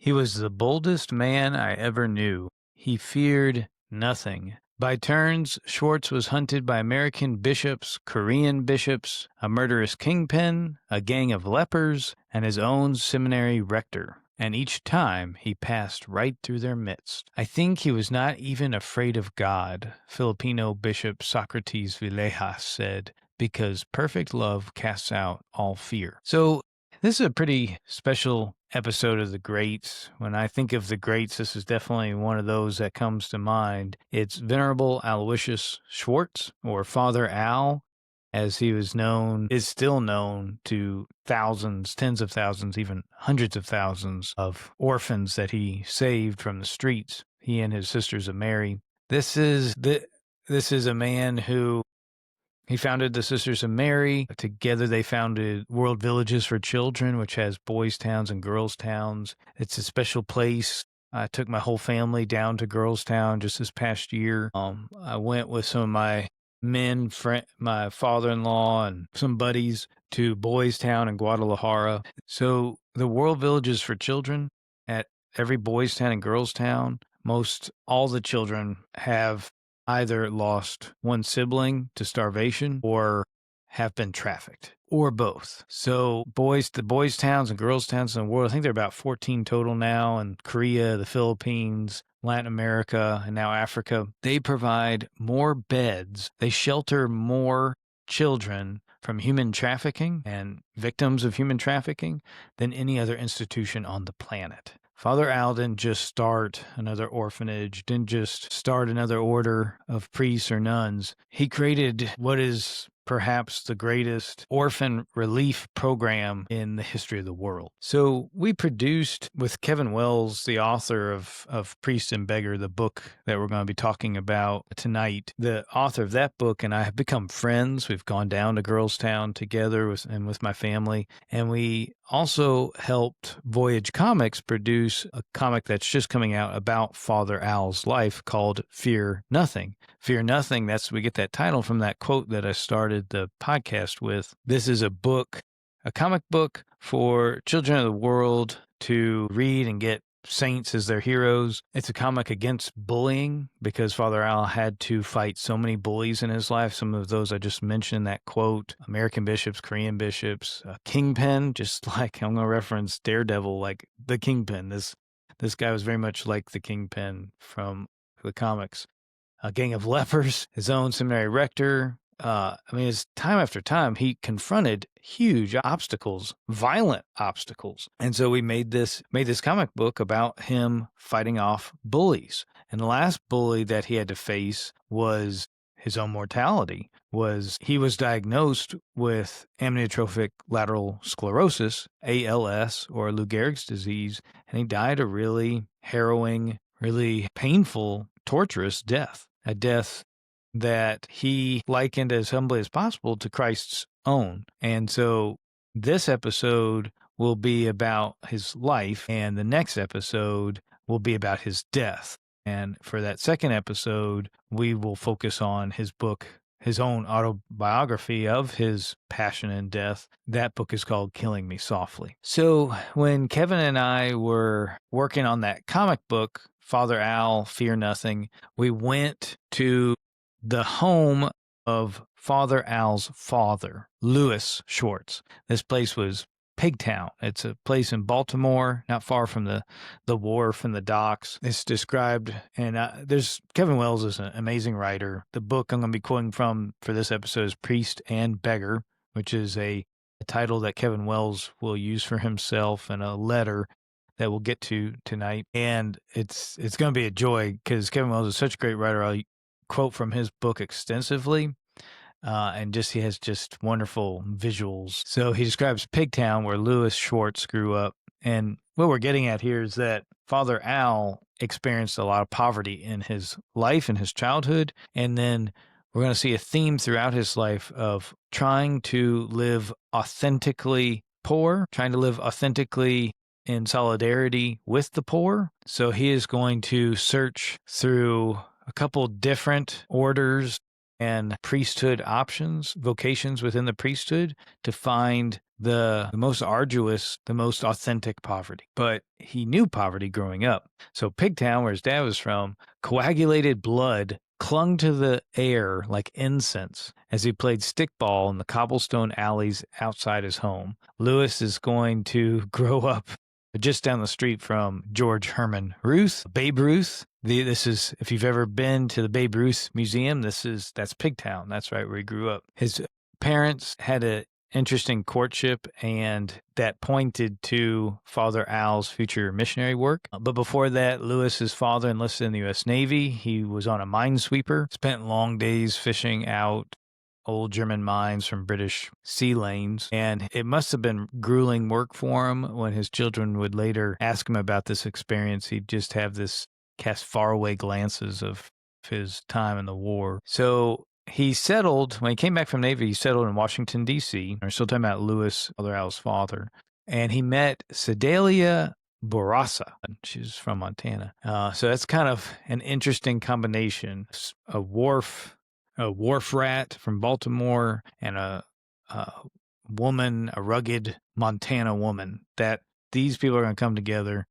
He was the boldest man I ever knew. He feared nothing. By turns, Schwartz was hunted by American bishops, Korean bishops, a murderous kingpin, a gang of lepers, and his own seminary rector. And each time he passed right through their midst. I think he was not even afraid of God, Filipino Bishop Socrates Villegas said, because perfect love casts out all fear. So this is a pretty special episode of the greats. When I think of the greats, this is definitely one of those that comes to mind. It's Venerable Aloysius Schwartz, or Father Al, as he was known, is still known to thousands, tens of thousands, even hundreds of thousands of orphans that he saved from the streets, he and his sisters of Mary. This is a man who he founded the Sisters of Mary. Together they founded World Villages for Children, which has boys' towns and girls' towns. It's a special place. I took my whole family down to Girls Town just this past year. I went with some of my my father-in-law and some buddies to Boys Town in Guadalajara. So the World Villages for Children at every boys' town and girls' town, all the children have either lost one sibling to starvation or have been trafficked, or both. So the boys' towns and girls' towns in the world, I think there are about 14 total now, in Korea, the Philippines, Latin America, and now Africa. They provide more beds. They shelter more children from human trafficking and victims of human trafficking than any other institution on the planet. Father Al didn't just start another orphanage, didn't just start another order of priests or nuns. He created what is perhaps the greatest orphan relief program in the history of the world. So we produced with Kevin Wells, the author of Priest and Beggar, the book that we're going to be talking about tonight. The author of that book and I have become friends. We've gone down to Girlstown together with my family. And we also helped Voyage Comics produce a comic that's just coming out about Father Al's life called Fear Nothing. Fear Nothing, we get that title from that quote that I started the podcast with. This is a comic book for children of the world to read and get saints as their heroes. It's a comic against bullying because Father Al had to fight so many bullies in his life. Some of those I just mentioned in that quote, American bishops, Korean bishops, Kingpin, just like I'm going to reference Daredevil, like the Kingpin. This guy was very much like the Kingpin from the comics. A gang of lepers, his own seminary rector. It's time after time, he confronted huge obstacles, violent obstacles. And so we made this comic book about him fighting off bullies. And the last bully that he had to face was his own mortality. He was diagnosed with amyotrophic lateral sclerosis, ALS, or Lou Gehrig's disease, and he died a really harrowing, really painful, torturous death. A death that he likened as humbly as possible to Christ's own. And so this episode will be about his life, and the next episode will be about his death. And for that second episode, we will focus on his book, his own autobiography of his passion and death. That book is called Killing Me Softly. So when Kevin and I were working on that comic book, Father Al, Fear Nothing, we went to the home of Father Al's father, Louis Schwartz. This place was Pigtown. It's a place in Baltimore, not far from the wharf and the docks. It's described, and Kevin Wells is an amazing writer. The book I'm going to be quoting from for this episode is Priest and Beggar, which is a title that Kevin Wells will use for himself in a letter that we'll get to tonight. And it's going to be a joy because Kevin Wells is such a great writer. I'll quote from his book extensively. And he has just wonderful visuals. So he describes Pigtown, where Louis Schwartz grew up. And what we're getting at here is that Father Al experienced a lot of poverty in his life, in his childhood. And then we're going to see a theme throughout his life of trying to live authentically poor, trying to live authentically in solidarity with the poor. So he is going to search through a couple different orders and priesthood options, vocations within the priesthood to find the most arduous, the most authentic poverty. But he knew poverty growing up. So Pigtown, where his dad was from, coagulated blood clung to the air like incense as he played stickball in the cobblestone alleys outside his home. Lewis is going to grow up just down the street from George Herman Ruth, Babe Ruth. This is, if you've ever been to the Babe Ruth Museum, that's Pigtown. That's right where he grew up. His parents had an interesting courtship, and that pointed to Father Al's future missionary work. But before that, Lewis's father enlisted in the U.S. Navy. He was on a minesweeper, spent long days fishing out old German mines from British sea lanes, and it must have been grueling work for him. When his children would later ask him about this experience, he'd just have this cast faraway glances of his time in the war. So he settled, when he came back from Navy, he settled in Washington, D.C. We're still talking about Lewis, Father Al's father, and he met Sedalia Bourassa. She's from Montana. So that's kind of an interesting combination. A wharf rat from Baltimore, and a woman, a rugged Montana woman, that these people are going to come together,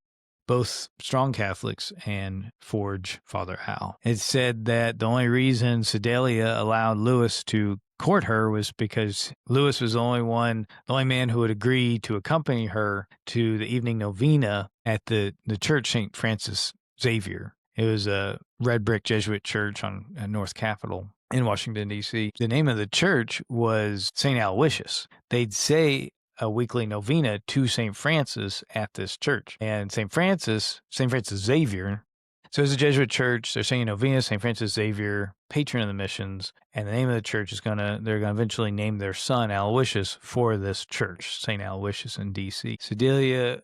both strong Catholics, and forge Father Al. It's said that the only reason Sedalia allowed Lewis to court her was because Lewis was the only man who would agree to accompany her to the evening novena at the church St. Francis Xavier. It was a red brick Jesuit church on North Capitol in Washington, D.C. The name of the church was St. Aloysius. They'd say a weekly novena to St. Francis at this church. And St. Francis Xavier, so it's a Jesuit church. They're saying novena, St. Francis Xavier, patron of the missions. And the name of the church they're going to eventually name their son Aloysius for this church, St. Aloysius in D.C. Sedalia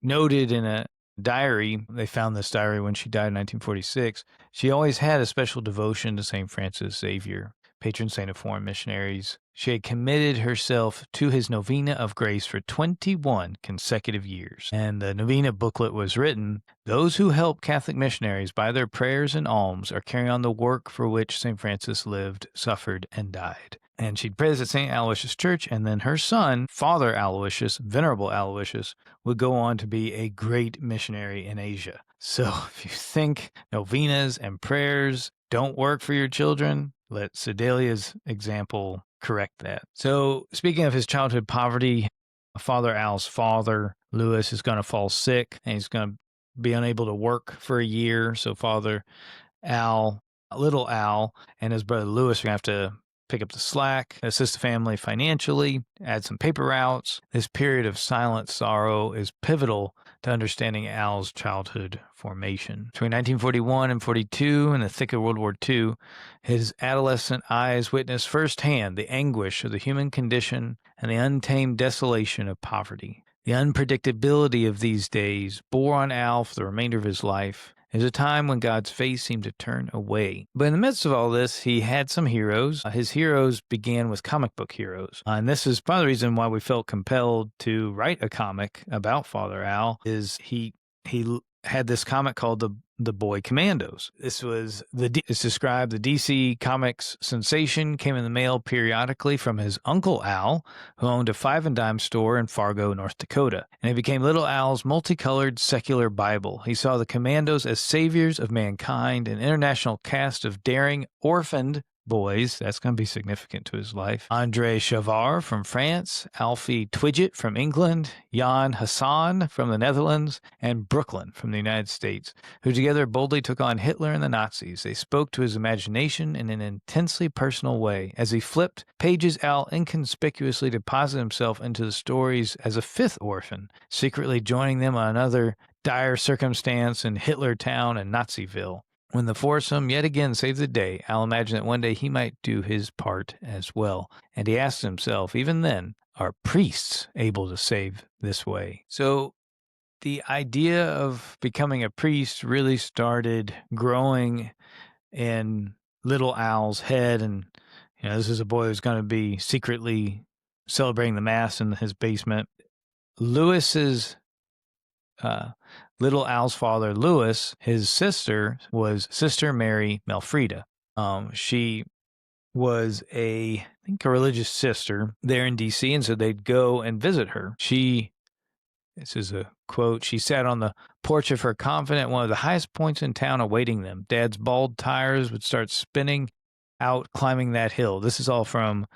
noted in a diary, they found this diary when she died in 1946, she always had a special devotion to St. Francis Xavier, patron saint of foreign missionaries. She had committed herself to his novena of grace for 21 consecutive years. And the novena booklet was written, "Those who help Catholic missionaries by their prayers and alms are carrying on the work for which St. Francis lived, suffered, and died." And she'd pray at St. Aloysius Church, and then her son, Father Aloysius, Venerable Aloysius, would go on to be a great missionary in Asia. So if you think novenas and prayers don't work for your children, let Sedalia's example correct that. So speaking of his childhood poverty, Father Al's father, Lewis, is going to fall sick, and he's going to be unable to work for a year. So Father Al, little Al, and his brother Lewis are going to have to pick up the slack, assist the family financially, add some paper routes. This period of silent sorrow is pivotal to understanding Al's childhood formation. Between 1941 and 42, in the thick of World War II, his adolescent eyes witnessed firsthand the anguish of the human condition and the untamed desolation of poverty. The unpredictability of these days bore on Al for the remainder of his life. It was a time when God's face seemed to turn away. But in the midst of all this, he had some heroes. His heroes began with comic book heroes. And this is part of the reason why we felt compelled to write a comic about Father Al, is he had this comic called the Boy Commandos. It's described the DC Comics sensation came in the mail periodically from his Uncle Al, who owned a 5 and dime store in Fargo, North Dakota. And it became Little Al's multicolored secular Bible. He saw the Commandos as saviors of mankind, an international cast of daring, orphaned boys. That's going to be significant to his life. André Chavard from France, Alfie Twidget from England, Jan Hassan from the Netherlands, and Brooklyn from the United States, who together boldly took on Hitler and the Nazis. They spoke to his imagination in an intensely personal way. As he flipped pages, Al inconspicuously deposited himself into the stories as a fifth orphan, secretly joining them on another dire circumstance in Hitler Town and Naziville. When the foursome yet again saved the day, Al imagined that one day he might do his part as well. And he asked himself, even then, are priests able to save this way? So the idea of becoming a priest really started growing in little Al's head. And, this is a boy who's going to be secretly celebrating the Mass in his basement. Lewis's little Al's father, Lewis, his sister was Sister Mary Melfrieda. She was I think a religious sister there in D.C., and so they'd go and visit her. This is a quote, she sat on the porch of her convent at one of the highest points in town awaiting them. Dad's bald tires would start spinning out climbing that hill. This is all from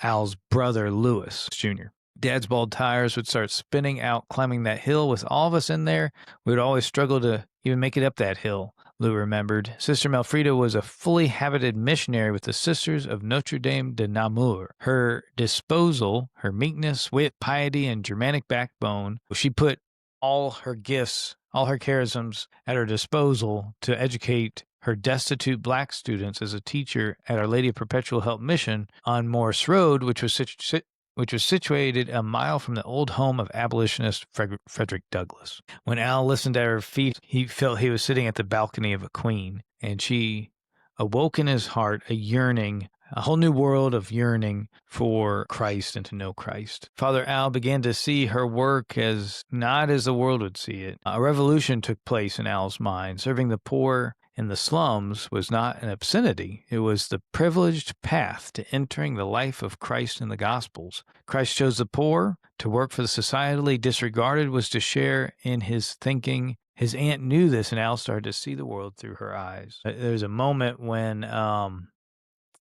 Al's brother, Louis Jr. Dad's bald tires would start spinning out climbing that hill. With all of us in there, we would always struggle to even make it up that hill, Lou remembered. Sister Melfrieda was a fully habited missionary with the Sisters of Notre Dame de Namur. Her disposal, her meekness, wit, piety, and Germanic backbone, she put all her gifts, all her charisms at her disposal to educate her destitute black students as a teacher at Our Lady of Perpetual Help Mission on Morse Road, which was situated a mile from the old home of abolitionist Frederick Douglass. When Al listened at her feet, he felt he was sitting at the balcony of a queen, and she awoke in his heart a yearning, a whole new world of yearning for Christ and to know Christ. Father Al began to see her work as not as the world would see it. A revolution took place in Al's mind. Serving the poor in the slums was not an obscenity. It was the privileged path to entering the life of Christ in the Gospels. Christ chose the poor. To work for the societally disregarded was to share in his thinking. His aunt knew this, and Al started to see the world through her eyes. There's a moment when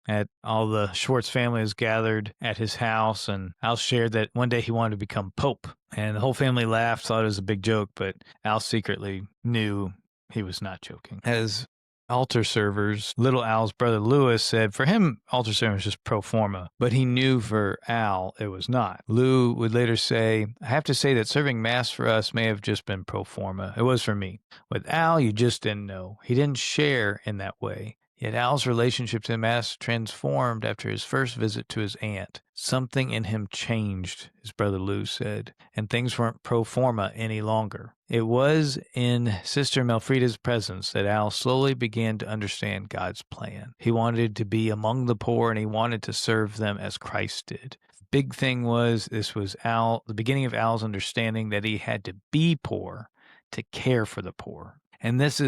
at all the Schwartz family was gathered at his house, and Al shared that one day he wanted to become Pope. And the whole family laughed, thought it was a big joke, but Al secretly knew he was not joking. As altar servers, little Al's brother Louis said for him, altar serving was just pro forma, but he knew for Al it was not. Lou would later say, I have to say that serving Mass for us may have just been pro forma. It was for me. With Al, you just didn't know. He didn't share in that way. Yet Al's relationship to Mass transformed after his first visit to his aunt. Something in him changed, his brother Lou said, and things weren't pro forma any longer. It was in Sister Melfrieda's presence that Al slowly began to understand God's plan. He wanted to be among the poor, and he wanted to serve them as Christ did. The big thing was, this was the beginning of Al's understanding that he had to be poor to care for the poor. And this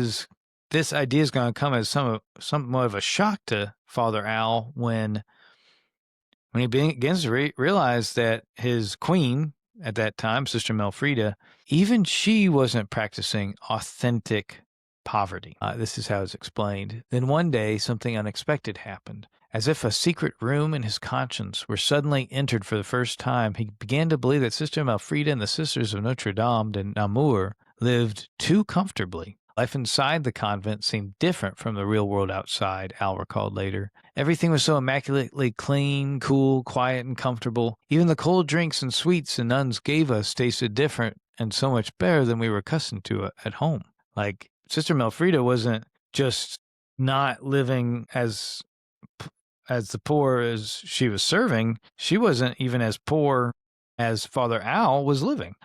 idea is going to come as somewhat of a shock to Father Al when he begins to realize that his queen at that time, Sister Melfrieda, even she wasn't practicing authentic poverty. This is how it's explained. Then one day, something unexpected happened. As if a secret room in his conscience were suddenly entered for the first time, he began to believe that Sister Melfrieda and the Sisters of Notre Dame de Namur lived too comfortably. Life inside the convent seemed different from the real world outside, Al recalled later. Everything was so immaculately clean, cool, quiet, and comfortable. Even the cold drinks and sweets the nuns gave us tasted different and so much better than we were accustomed to at home. Like, Sister Melfrieda wasn't just not living as the poor as she was serving. She wasn't even as poor as Father Al was living.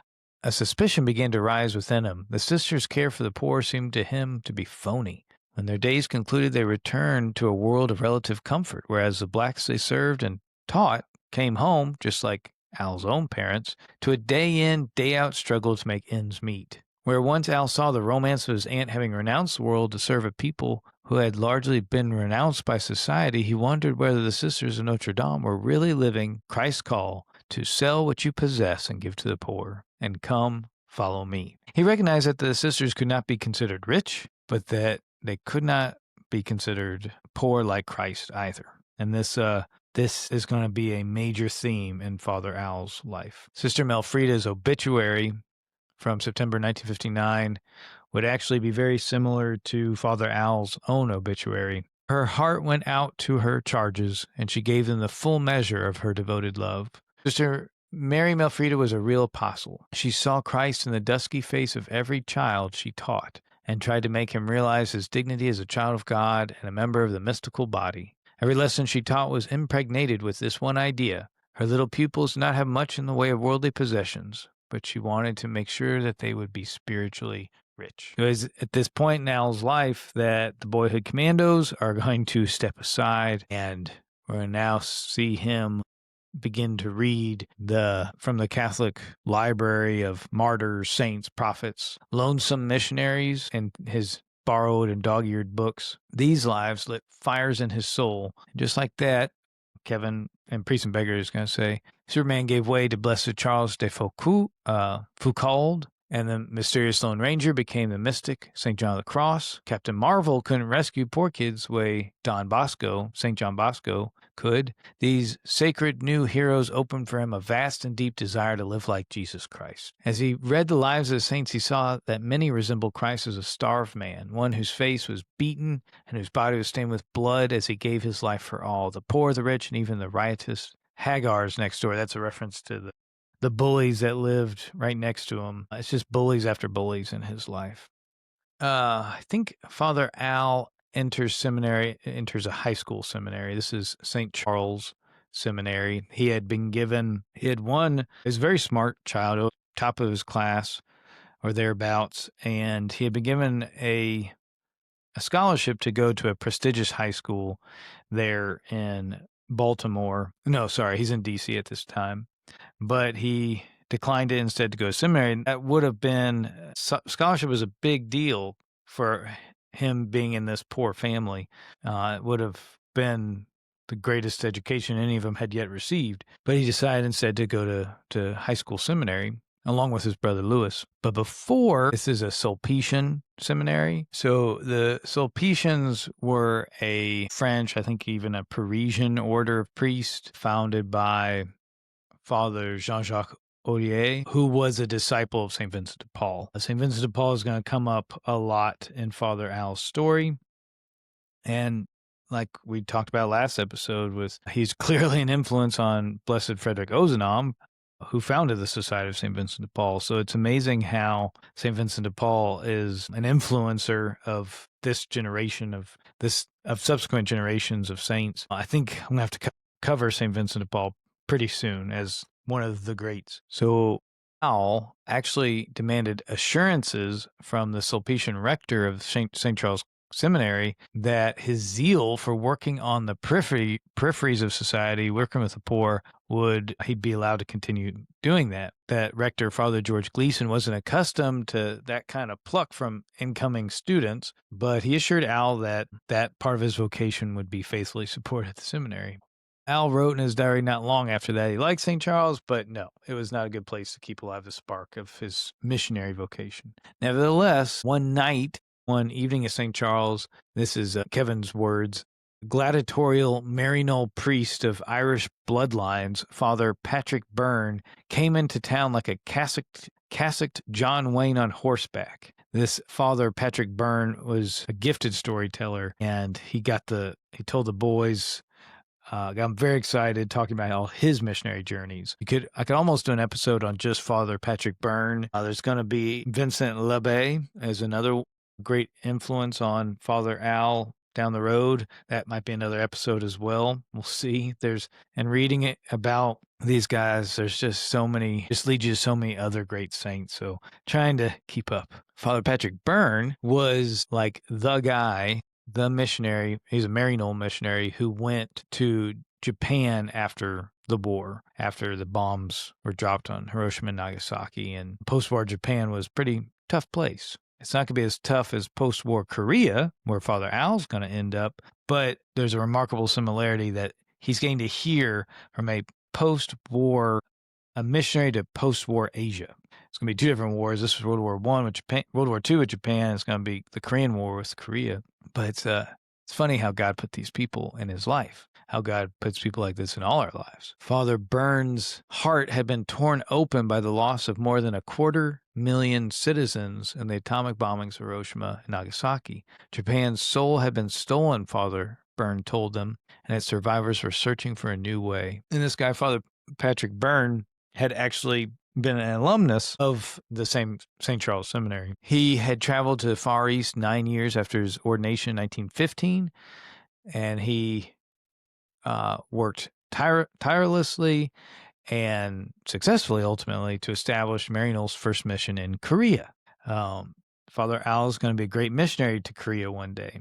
A suspicion began to rise within him. The sisters' care for the poor seemed to him to be phony. When their days concluded, they returned to a world of relative comfort, whereas the blacks they served and taught came home, just like Al's own parents, to a day-in, day-out struggle to make ends meet. Where once Al saw the romance of his aunt having renounced the world to serve a people who had largely been renounced by society, he wondered whether the Sisters of Notre Dame were really living Christ's call to sell what you possess and give to the poor, and come, follow me. He recognized that the sisters could not be considered rich, but that they could not be considered poor like Christ either. And this is going to be a major theme in Father Al's life. Sister Melfrieda's obituary from September 1959 would actually be very similar to Father Al's own obituary. Her heart went out to her charges, and she gave them the full measure of her devoted love. Sister Mary Melfrieda was a real apostle. She saw Christ in the dusky face of every child she taught and tried to make him realize his dignity as a child of God and a member of the mystical body. Every lesson she taught was impregnated with this one idea. Her little pupils did not have much in the way of worldly possessions, but she wanted to make sure that they would be spiritually rich. It was at this point in Al's life that the Boyhood Commandos are going to step aside, and we're going to now see him begin to read from the Catholic library of martyrs, saints, prophets, lonesome missionaries, and his borrowed and dog-eared books. These lives lit fires in his soul. Just like that, Kevin and Priest and Beggar is going to say, Superman gave way to Blessed Charles de Foucault, and the mysterious Lone Ranger became the mystic St. John of the Cross. Captain Marvel couldn't rescue poor kids the way St. John Bosco could. These sacred new heroes opened for him a vast and deep desire to live like Jesus Christ. As he read the lives of the saints, he saw that many resembled Christ as a starved man, one whose face was beaten and whose body was stained with blood as he gave his life for all, the poor, the rich, and even the riotous Hagars next door. That's a reference to the bullies that lived right next to him. It's just bullies after bullies in his life. I think Father Al enters a high school seminary. This is St. Charles Seminary. He had won, he's a very smart child, top of his class or thereabouts, and he had been given a scholarship to go to a prestigious high school there in Baltimore. No, sorry, he's in D.C. at this time. But he declined it instead to go to seminary. That would have been, scholarship was a big deal for him being in this poor family. It would have been the greatest education any of them had yet received. But he decided instead to go to high school seminary along with his brother Louis. But before, this is a Sulpician seminary. So the Sulpicians were a French, I think even a Parisian order of priests founded by Father Jean-Jacques Odier, who was a disciple of St. Vincent de Paul. St. Vincent de Paul is going to come up a lot in Father Al's story. And like we talked about last episode, he's clearly an influence on Blessed Frederick Ozanam, who founded the Society of St. Vincent de Paul. So it's amazing how St. Vincent de Paul is an influencer of this generation, of subsequent generations of saints. I think I'm going to have to cover St. Vincent de Paul pretty soon as one of the greats. So Al actually demanded assurances from the Sulpician rector of St. Charles Seminary that his zeal for working on the peripheries of society, working with the poor, he'd be allowed to continue doing that. That rector, Father George Gleason, wasn't accustomed to that kind of pluck from incoming students, but he assured Al that part of his vocation would be faithfully supported at the seminary. Al wrote in his diary not long after that he liked St. Charles, but no, it was not a good place to keep alive the spark of his missionary vocation. Nevertheless, one evening at St. Charles, this is Kevin's words, gladiatorial Maryknoll priest of Irish bloodlines, Father Patrick Byrne, came into town like a cassocked John Wayne on horseback. This Father Patrick Byrne was a gifted storyteller, and he told the boys, I'm very excited talking about all his missionary journeys. I could almost do an episode on just Father Patrick Byrne. There's going to be Vincent Lebbe as another great influence on Father Al down the road. That might be another episode as well. We'll see. And reading it about these guys, there's just leads you to so many other great saints. So trying to keep up. Father Patrick Byrne was like the guy, the missionary. He's a Maryknoll missionary who went to Japan after the war, after the bombs were dropped on Hiroshima and Nagasaki. And post-war Japan was a pretty tough place. It's not going to be as tough as post-war Korea, where Father Al's going to end up, but there's a remarkable similarity that he's getting to hear from a missionary to post-war Asia. It's going to be two different wars. This was World War I with Japan, World War II with Japan. It's going to be the Korean War with Korea. But it's funny how God put these people in his life, how God puts people like this in all our lives. Father Byrne's heart had been torn open by the loss of more than 250,000 citizens in the atomic bombings of Hiroshima and Nagasaki. Japan's soul had been stolen, Father Byrne told them, and its survivors were searching for a new way. And this guy, Father Patrick Byrne, had actually been an alumnus of the same St. Charles Seminary. He had traveled to the Far East 9 years after his ordination in 1915, and he worked tirelessly and successfully, ultimately, to establish Maryknoll's first mission in Korea. Father Al is going to be a great missionary to Korea one day.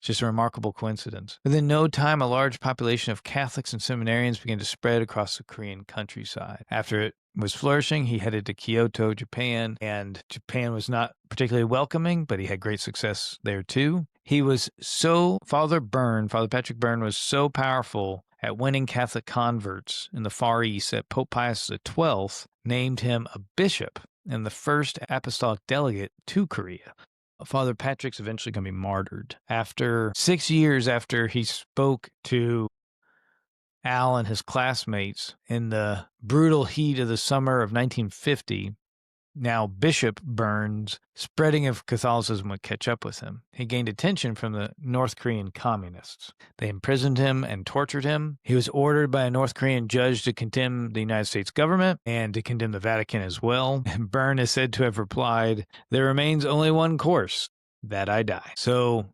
Just a remarkable coincidence. Within no time, a large population of Catholics and seminarians began to spread across the Korean countryside. After it was flourishing, he headed to Kyoto, Japan, and Japan was not particularly welcoming, but he had great success there too. Father Patrick Byrne was so powerful at winning Catholic converts in the Far East that Pope Pius XII named him a bishop and the first apostolic delegate to Korea. Father Patrick's eventually going to be martyred. After 6 years after he spoke to Al and his classmates in the brutal heat of the summer of 1950, now Bishop Byrne's spreading of Catholicism would catch up with him. He gained attention from the North Korean communists. They imprisoned him and tortured him. He was ordered by a North Korean judge to condemn the United States government and to condemn the Vatican as well. And Byrne is said to have replied, "There remains only one course, that I die." So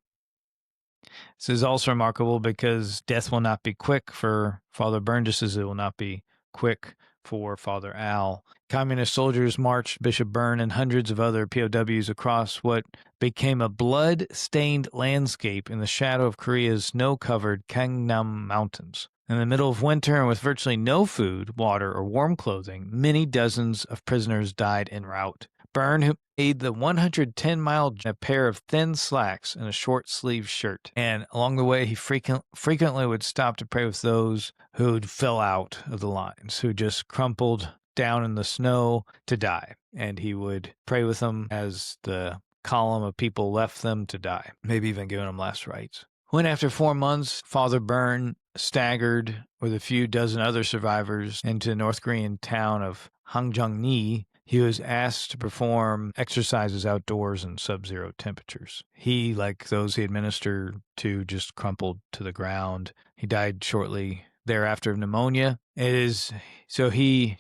this is also remarkable because death will not be quick for Father Byrne, just as it will not be quick for Father Al. Communist soldiers marched Bishop Byrne and hundreds of other POWs across what became a blood-stained landscape in the shadow of Korea's snow-covered Gangnam Mountains. In the middle of winter and with virtually no food, water, or warm clothing, many dozens of prisoners died en route. Byrne, who made the 110-mile a pair of thin slacks and a short-sleeved shirt, and along the way he frequently would stop to pray with those who'd fell out of the lines, who just crumpled down in the snow to die, and he would pray with them as the column of people left them to die, maybe even giving them last rites. When after 4 months, Father Byrne staggered with a few dozen other survivors into the North Korean town of Hangjeong-ni, he was asked to perform exercises outdoors in sub-zero temperatures. He, like those he administered to, just crumpled to the ground. He died shortly thereafter of pneumonia. Just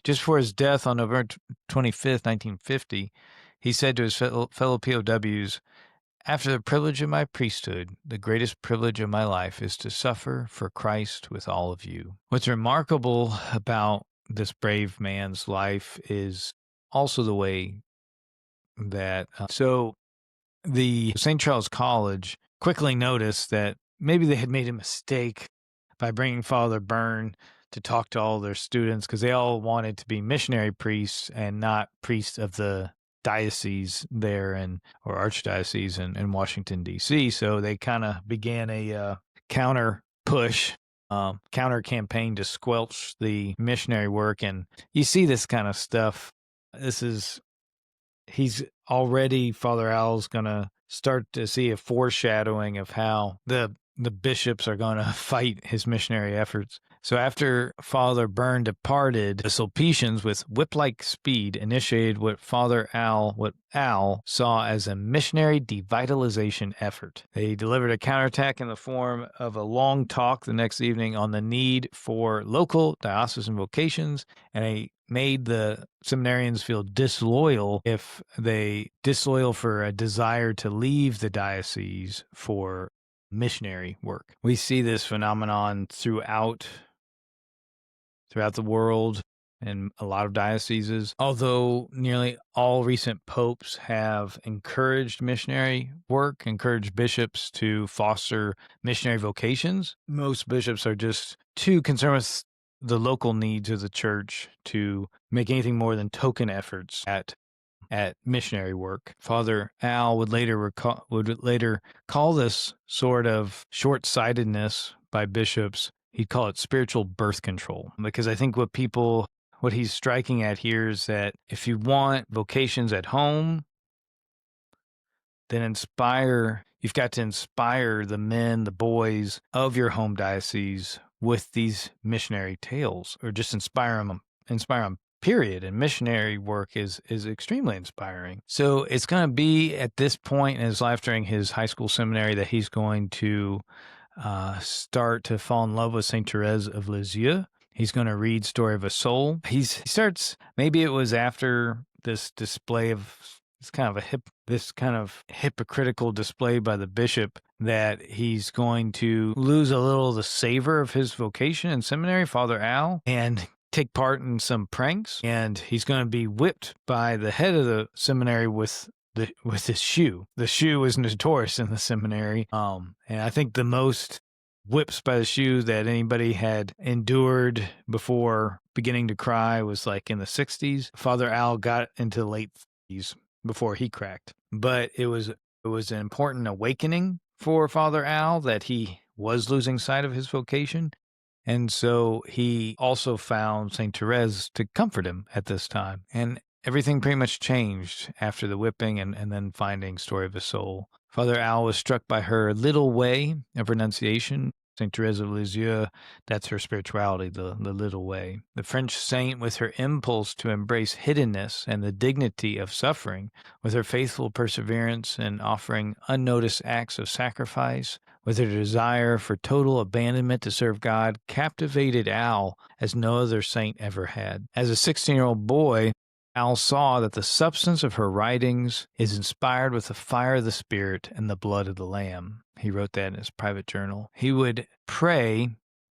before his death on November 25th, 1950, he said to his fellow POWs, "After the privilege of my priesthood, the greatest privilege of my life is to suffer for Christ with all of you." What's remarkable about this brave man's life is also the way that the St. Charles College quickly noticed that maybe they had made a mistake by bringing Father Byrne to talk to all their students, because they all wanted to be missionary priests and not priests of the diocese there or archdiocese in Washington, D.C. So they kind of began a counter campaign to squelch the missionary work. And you see this kind of stuff. Father Al's going to start to see a foreshadowing of how the bishops are going to fight his missionary efforts. So after Father Byrne departed, the Sulpicians, with whip-like speed, initiated what Al saw as a missionary devitalization effort. They delivered a counterattack in the form of a long talk the next evening on the need for local diocesan vocations, and they made the seminarians feel disloyal for a desire to leave the diocese for missionary work. We see this phenomenon throughout the world in a lot of dioceses. Although nearly all recent popes have encouraged missionary work, encouraged bishops to foster missionary vocations, most bishops are just too concerned with the local needs of the church to make anything more than token efforts at missionary work. Father Al would later call this sort of short-sightedness by bishops, he'd call it spiritual birth control. Because I think what he's striking at here is that if you want vocations at home, then you've got to inspire the men, the boys of your home diocese with these missionary tales, or just inspire them, period. And missionary work is extremely inspiring. So it's going to be at this point in his life during his high school seminary that he's going to start to fall in love with Saint Therese of Lisieux. He's going to read Story of a Soul. Maybe it was after this display of this kind of hypocritical display by the bishop that he's going to lose a little of the savor of his vocation in seminary, Father Al, and take part in some pranks. And he's going to be whipped by the head of the seminary with with his shoe. The shoe was notorious in the seminary. And I think the most whips by the shoe that anybody had endured before beginning to cry was like in the 60s. Father Al got into the late 30s before he cracked. But it was an important awakening for Father Al that he was losing sight of his vocation. And so he also found St. Therese to comfort him at this time. And everything pretty much changed after the whipping and then finding Story of a Soul. Father Al was struck by her little way of renunciation. St. Therese of Lisieux, that's her spirituality, the little way. The French saint, with her impulse to embrace hiddenness and the dignity of suffering, with her faithful perseverance in offering unnoticed acts of sacrifice, with her desire for total abandonment to serve God, captivated Al as no other saint ever had. As a 16-year-old boy, Al saw that the substance of her writings is inspired with the fire of the Spirit and the blood of the Lamb. He wrote that in his private journal. He would pray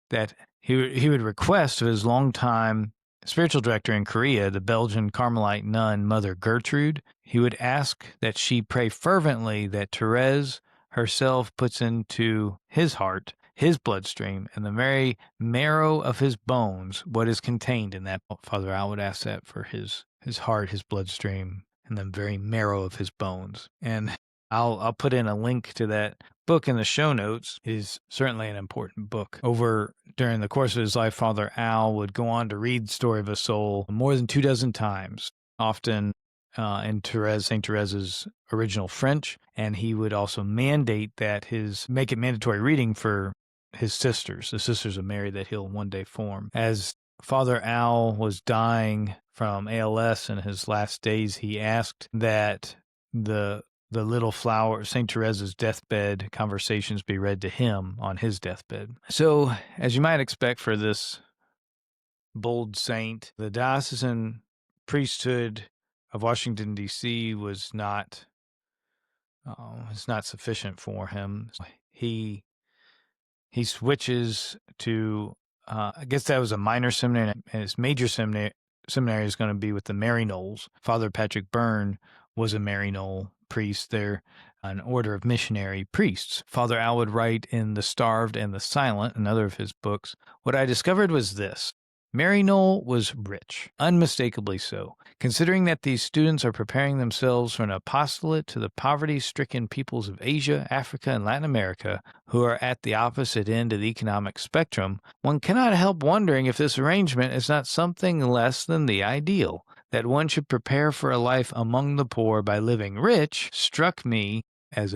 that he would request of his longtime spiritual director in Korea, the Belgian Carmelite nun, Mother Gertrude, he would ask that she pray fervently that Therese herself puts into his heart, his bloodstream, and the very marrow of his bones, what is contained in that. Father Al would ask that for his heart, his bloodstream, and the very marrow of his bones. And I'll put in a link to that book in the show notes. It is certainly an important book. During the course of his life, Father Al would go on to read Story of a Soul more than 24 times, often in St. Therese's original French, and he would also mandate that make it mandatory reading for his sisters, the Sisters of Mary that he'll one day form. As Father Al was dying from ALS in his last days, he asked that the little flower, St. Therese's deathbed conversations be read to him on his deathbed. So, as you might expect for this bold saint, the diocesan priesthood of Washington, D.C. was not sufficient for him. He switches to, I guess that was a minor seminary, and his major seminary is going to be with the Maryknolls. Father Patrick Byrne was a Maryknoll priest. They're an order of missionary priests. Father Al would write in The Starved and the Silent, another of his books, what I discovered was this. Maryknoll was rich, unmistakably so, considering that these students are preparing themselves for an apostolate to the poverty-stricken peoples of Asia, Africa, and Latin America, who are at the opposite end of the economic spectrum. One cannot help wondering if this arrangement is not something less than the ideal. That one should prepare for a life among the poor by living rich struck me as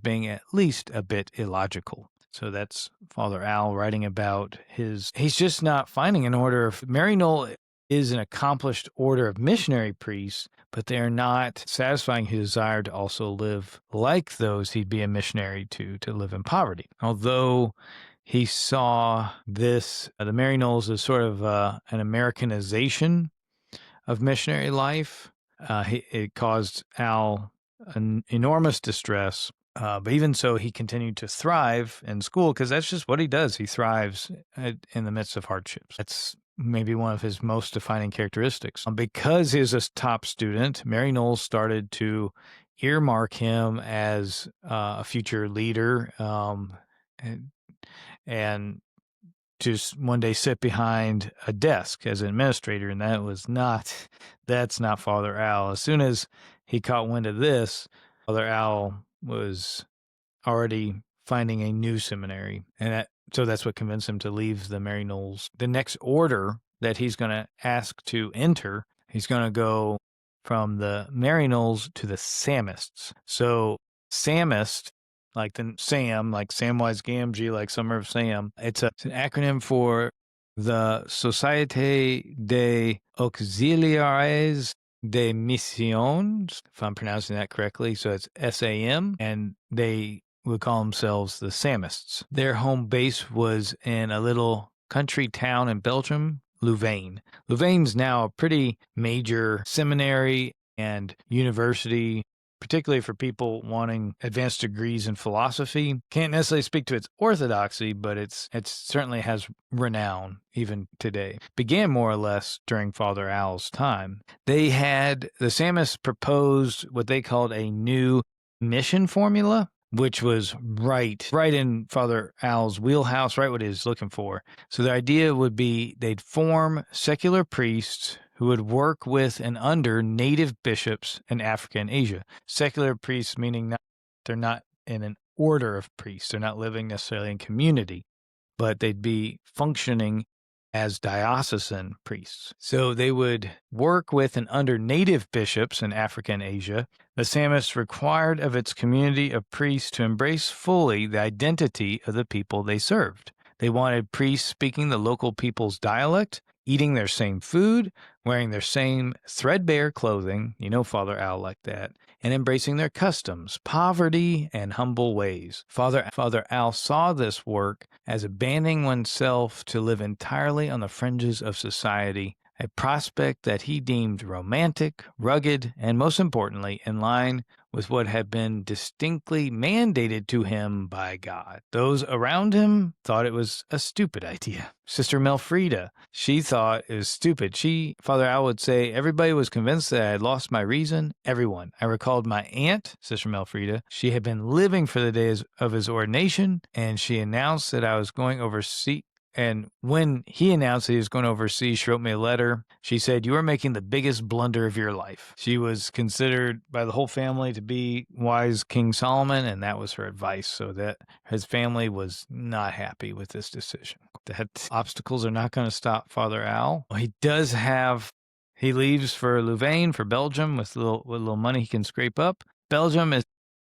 being at least a bit illogical. So that's Father Al writing about he's just not finding an order of, Maryknoll is an accomplished order of missionary priests, but they're not satisfying his desire to also live like those he'd be a missionary to live in poverty. Although he saw the Maryknolls as sort of an Americanization of missionary life, it caused Al an enormous distress. But even so, he continued to thrive in school because that's just what he does. He thrives in the midst of hardships. That's maybe one of his most defining characteristics. Because he's a top student, Maryknoll started to earmark him as a future leader and just one day sit behind a desk as an administrator, and that's not Father Al. As soon as he caught wind of this, Father Al was already finding a new seminary, and so that's what convinced him to leave the Maryknolls. The next order that he's going to ask to enter, he's going to go from the Maryknolls to the SAMists. So SAMist, like the Sam, like Samwise Gamgee, like Summer of Sam, it's an acronym for the Société des Auxiliaires des Missions, if I'm pronouncing that correctly. So it's SAM, and they would call themselves the SAMists. Their home base was in a little country town in Belgium, Louvain. Louvain's now a pretty major seminary and university particularly for people wanting advanced degrees in philosophy. Can't necessarily speak to its orthodoxy, but it certainly has renown even today. Began more or less during Father Al's time. The SAMists proposed what they called a new mission formula, which was right in Father Al's wheelhouse, right what he was looking for. So the idea would be they'd form secular priests who would work with and under native bishops in Africa and Asia. Secular priests meaning they're not in an order of priests. They're not living necessarily in community, but they'd be functioning as diocesan priests. So they would work with and under native bishops in Africa and Asia. The SAMists required of its community of priests to embrace fully the identity of the people they served. They wanted priests speaking the local people's dialect, eating their same food, wearing their same threadbare clothing, Father Al like that, and embracing their customs, poverty, and humble ways. Father Al saw this work as abandoning oneself to live entirely on the fringes of society, a prospect that he deemed romantic, rugged, and most importantly, in line with what had been distinctly mandated to him by God. Those around him thought it was a stupid idea. Sister Melfrieda, she thought it was stupid. Father Al would say, everybody was convinced that I had lost my reason. Everyone. I recalled my aunt, Sister Melfrieda. She had been living for the days of his ordination, and she announced that I was going overseas. And when he announced that he was going overseas, she wrote me a letter. She said, "You are making the biggest blunder of your life." She was considered by the whole family to be wise King Solomon, and that was her advice. So that his family was not happy with this decision. That obstacles are not going to stop Father Al. He leaves for Louvain, for Belgium, with little money he can scrape up. Belgium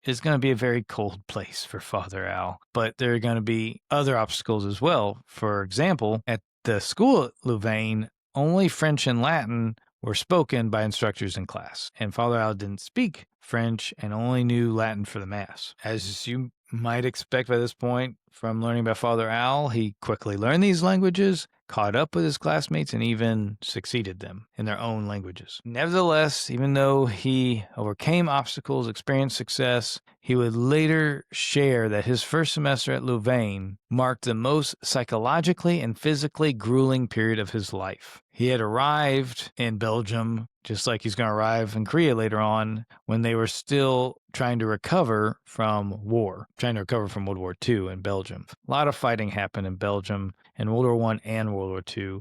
is going to be a very cold place for Father Al, but there are going to be other obstacles as well. For example, at the school at Louvain, only French and Latin were spoken by instructors in class, and Father Al didn't speak French and only knew Latin for the Mass. As you might expect by this point from learning about Father Al, he quickly learned these languages, caught up with his classmates, and even succeeded them in their own languages. Nevertheless, even though he overcame obstacles, experienced success, he would later share that his first semester at Louvain marked the most psychologically and physically grueling period of his life. He had arrived in Belgium, just like he's going to arrive in Korea later on, when they were still trying to recover from World War II in Belgium. A lot of fighting happened in Belgium in World War I and World War II.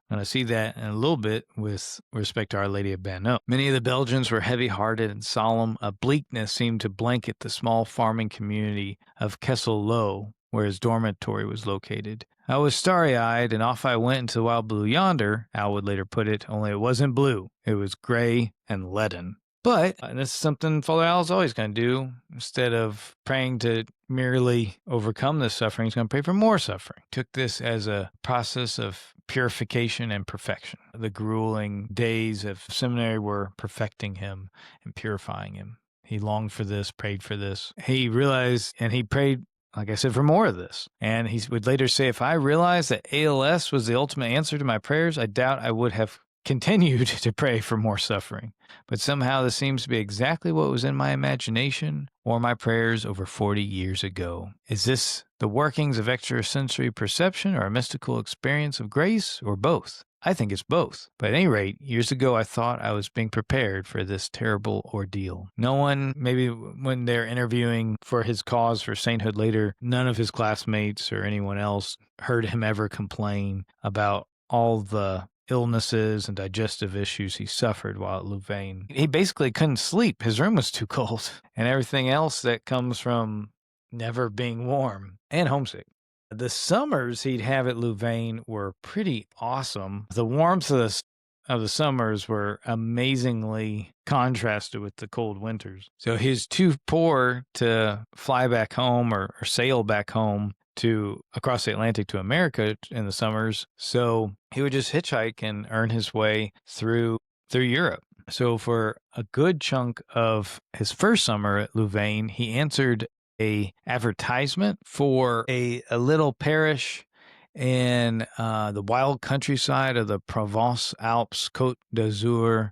And I see that in a little bit with respect to Our Lady of Banneux. Many of the Belgians were heavy-hearted and solemn. A bleakness seemed to blanket the small farming community of Kessel-Lo, where his dormitory was located. I was starry-eyed, and off I went into the wild blue yonder, Al would later put it, only it wasn't blue. It was gray and leaden. But, and this is something Father Al is always going to do, instead of praying to merely overcome this suffering, he's going to pray for more suffering. Took this as a process of purification and perfection. The grueling days of seminary were perfecting him and purifying him. He longed for this, prayed for this. He realized, and he prayed, like I said, for more of this. And he would later say, if I realized that ALS was the ultimate answer to my prayers, I doubt I would have continued to pray for more suffering. But somehow this seems to be exactly what was in my imagination or my prayers over 40 years ago. Is this the workings of extrasensory perception or a mystical experience of grace, or both? I think it's both. But at any rate, years ago I thought I was being prepared for this terrible ordeal. No one, maybe when they're interviewing for his cause for sainthood later, none of his classmates or anyone else heard him ever complain about all the illnesses and digestive issues he suffered while at Louvain. He basically couldn't sleep. His room was too cold, and everything else that comes from never being warm and homesick. The summers he'd have at Louvain were pretty awesome. The warmth of the summers were amazingly contrasted with the cold winters. So he's too poor to fly back home or sail back home to across the Atlantic to America in the summers. So he would just hitchhike and earn his way through Europe. So for a good chunk of his first summer at Louvain, he answered a advertisement for a little parish in the wild countryside of the Provence Alps, Côte d'Azur,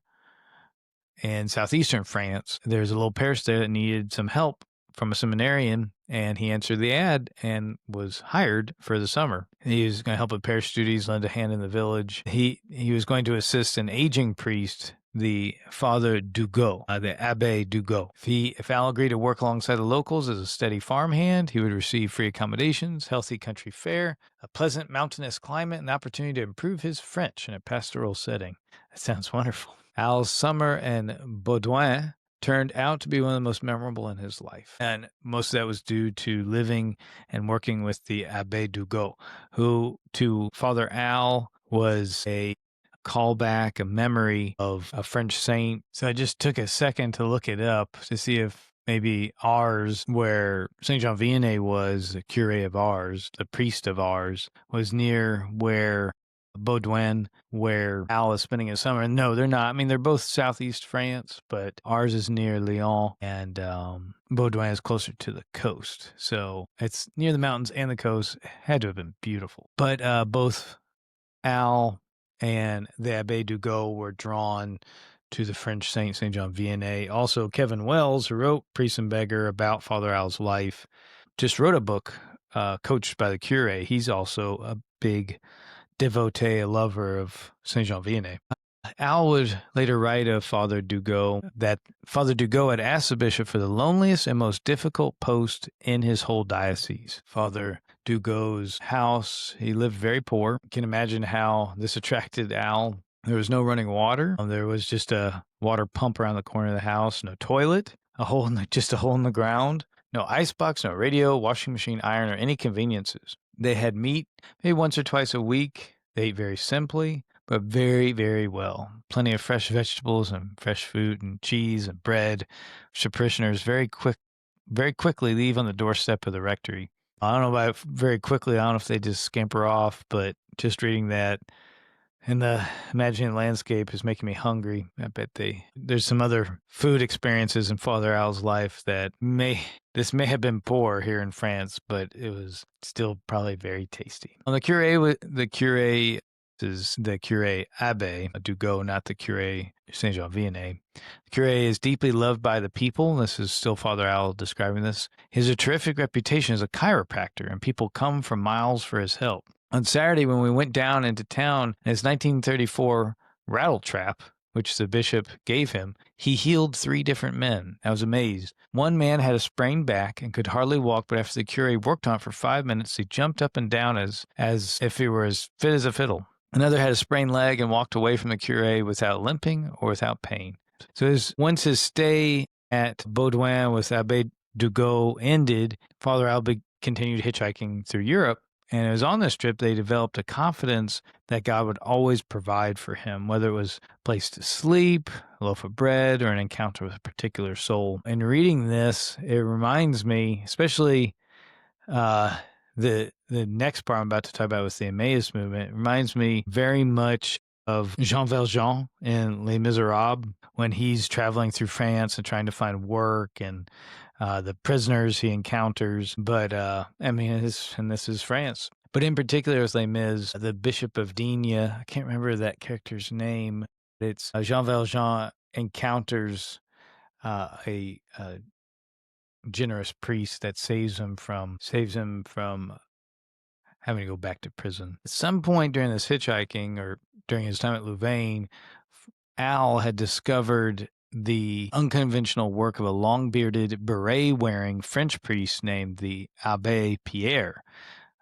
in southeastern France. There's a little parish there that needed some help from a seminarian, and he answered the ad and was hired for the summer. He was going to help with parish duties, lend a hand in the village. He was going to assist an aging priest, the Father Dugot, the Abbé Dugot. If Al agreed to work alongside the locals as a steady farmhand, he would receive free accommodations, healthy country fare, a pleasant mountainous climate, and the opportunity to improve his French in a pastoral setting. That sounds wonderful. Al's summer in Baudouin turned out to be one of the most memorable in his life. And most of that was due to living and working with the Abbé Dugot, who to Father Al was a callback, a memory of a French saint. So I just took a second to look it up to see if maybe Ars, where Saint Jean Vianney was, the curé of Ars, the priest of Ars, was near where Baudouin, where Al is spending his summer. No, they're not. I mean, they're both southeast France, but Ars is near Lyon, and Baudouin is closer to the coast. So it's near the mountains and the coast. It had to have been beautiful. But both Al and the Abbé Dugot were drawn to the French saint, Saint Jean Vianney. Also, Kevin Wells, who wrote Priest and Beggar about Father Al's life, just wrote a book coached by the curé. He's also a big devotee, a lover of Saint Jean Vianney. Al would later write of Father Dugot that Father Dugot had asked the bishop for the loneliest and most difficult post in his whole diocese. Father Dugot's house, he lived very poor. You can imagine how this attracted Al. There was no running water. There was just a water pump around the corner of the house, no toilet, just a hole in the ground, no icebox, no radio, washing machine, iron, or any conveniences. They had meat maybe once or twice a week. They ate very simply, but very, very well. Plenty of fresh vegetables and fresh fruit and cheese and bread, which the parishioners very quickly leave on the doorstep of the rectory. I don't know about very quickly. I don't know if they just scamper off, but just reading that and the imagining landscape is making me hungry. I bet there's some other food experiences in Father Al's life that may have been poor here in France, but it was still probably very tasty. On the curé is the curé Abbé Dugot, not the curé Saint Jean Vianney. The curé is deeply loved by the people. This is still Father Al describing this. He has a terrific reputation as a chiropractor, and people come from miles for his help. On Saturday, when we went down into town, his 1934 rattle trap, which the bishop gave him, he healed 3 different men. I was amazed. One man had a sprained back and could hardly walk, but after the curé worked on it for 5 minutes, he jumped up and down as if he were as fit as a fiddle. Another had a sprained leg and walked away from the curé without limping or without pain. So once his stay at Baudouin with Abbé Dugot ended, Father Al continued hitchhiking through Europe. And it was on this trip they developed a confidence that God would always provide for him, whether it was a place to sleep, a loaf of bread, or an encounter with a particular soul. In reading this, it reminds me, especially the next part I'm about to talk about with the Emmaus Movement, it reminds me very much of Jean Valjean in Les Miserables when he's traveling through France and trying to find work and the prisoners he encounters. But, this is France. But in particular, as Les Mis, the Bishop of Digne, I can't remember that character's name. It's Jean Valjean encounters a generous priest that saves him from having to go back to prison. At some point during this hitchhiking or during his time at Louvain, Al had discovered the unconventional work of a long-bearded, beret-wearing French priest named the Abbé Pierre.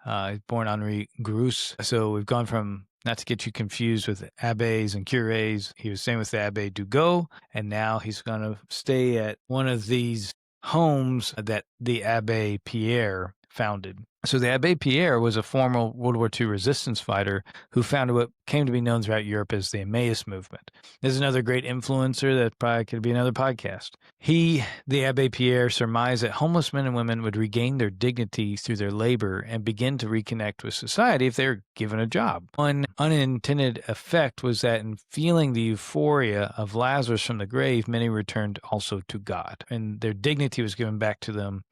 Born Henri Grousse. So we've gone from, not to get you confused with abbés and curés, he was staying with the Abbé Dugot, and now he's going to stay at one of these homes that the Abbé Pierre founded. So the Abbé Pierre was a former World War II resistance fighter who founded what came to be known throughout Europe as the Emmaus Movement. This is another great influencer that probably could be another podcast. The Abbé Pierre, surmised that homeless men and women would regain their dignity through their labor and begin to reconnect with society if they were given a job. One unintended effect was that in feeling the euphoria of Lazarus from the grave, many returned also to God, and their dignity was given back to them.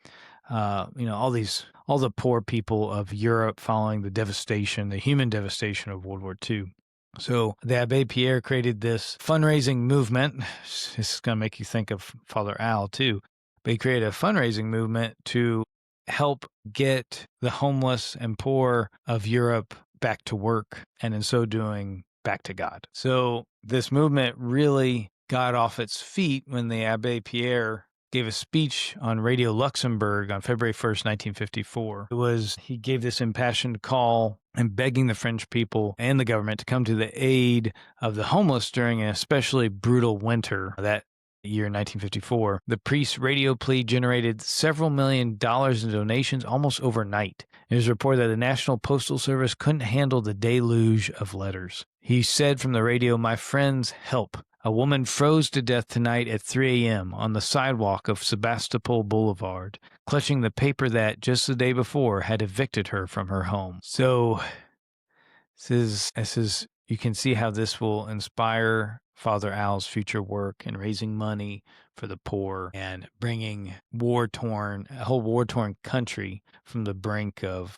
All the poor people of Europe following the human devastation of World War II. So the Abbé Pierre created this fundraising movement. This is going to make you think of Father Al too. But he created a fundraising movement to help get the homeless and poor of Europe back to work, and in so doing, back to God. So this movement really got off its feet when the Abbé Pierre gave a speech on Radio Luxembourg on February 1st, 1954. He gave this impassioned call and begging the French people and the government to come to the aid of the homeless during an especially brutal winter that year, 1954. The priest's radio plea generated several $1 million in donations almost overnight. It was reported that the National Postal Service couldn't handle the deluge of letters. He said from the radio, "My friends, help. A woman froze to death tonight at 3 a.m. on the sidewalk of Sebastopol Boulevard, clutching the paper that, just the day before, had evicted her from her home." So, this is you can see how this will inspire Father Al's future work in raising money for the poor and bringing a whole war-torn country from the brink of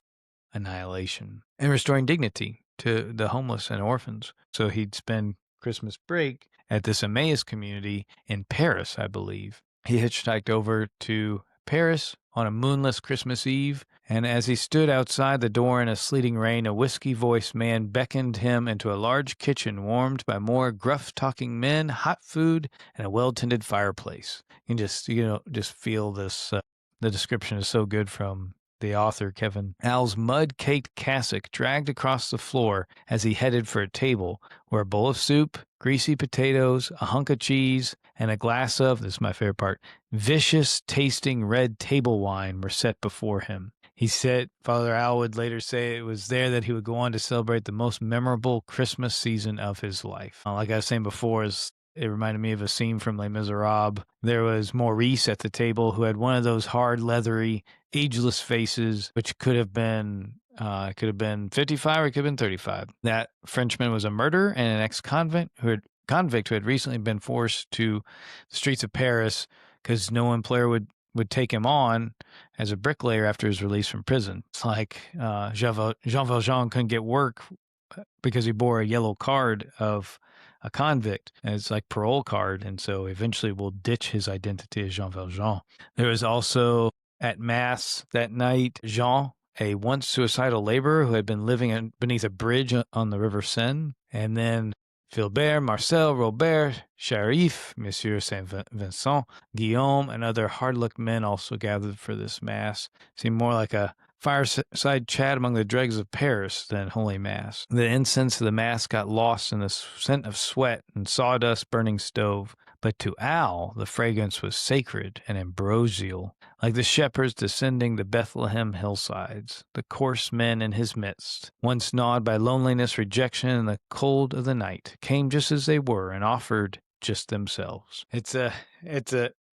annihilation and restoring dignity to the homeless and orphans. So he'd spend Christmas break at this Emmaus community in Paris, I believe. He hitchhiked over to Paris on a moonless Christmas Eve, and as he stood outside the door in a sleeting rain, a whiskey-voiced man beckoned him into a large kitchen warmed by more gruff-talking men, hot food, and a well-tended fireplace. You can just feel this. The description is so good from the author, Kevin. Al's mud-caked cassock dragged across the floor as he headed for a table where a bowl of soup, greasy potatoes, a hunk of cheese, and a glass of, this is my favorite part, vicious-tasting red table wine were set before him. He said, Father Al would later say, it was there that he would go on to celebrate the most memorable Christmas season of his life. Like I was saying before, it reminded me of a scene from Les Miserables. There was Maurice at the table who had one of those hard, leathery, ageless faces, which could have been 55 or it could have been 35. That Frenchman was a murderer and an ex-convict who had recently been forced to the streets of Paris because no employer would take him on as a bricklayer after his release from prison. It's like Jean Valjean couldn't get work because he bore a yellow card of a convict, and it's like parole card, and so eventually will ditch his identity as Jean Valjean. There was also at Mass that night, Jean, a once suicidal laborer who had been living beneath a bridge on the River Seine, and then Philbert, Marcel, Robert, Sharif, Monsieur Saint Vincent, Guillaume, and other hard-luck men also gathered for this Mass. Seemed more like a fireside chat among the dregs of Paris than Holy Mass. The incense of the Mass got lost in the scent of sweat and sawdust burning stove, but to Al, the fragrance was sacred and ambrosial, like the shepherds descending the Bethlehem hillsides, the coarse men in his midst, once gnawed by loneliness, rejection, and the cold of the night, came just as they were and offered just themselves. It's a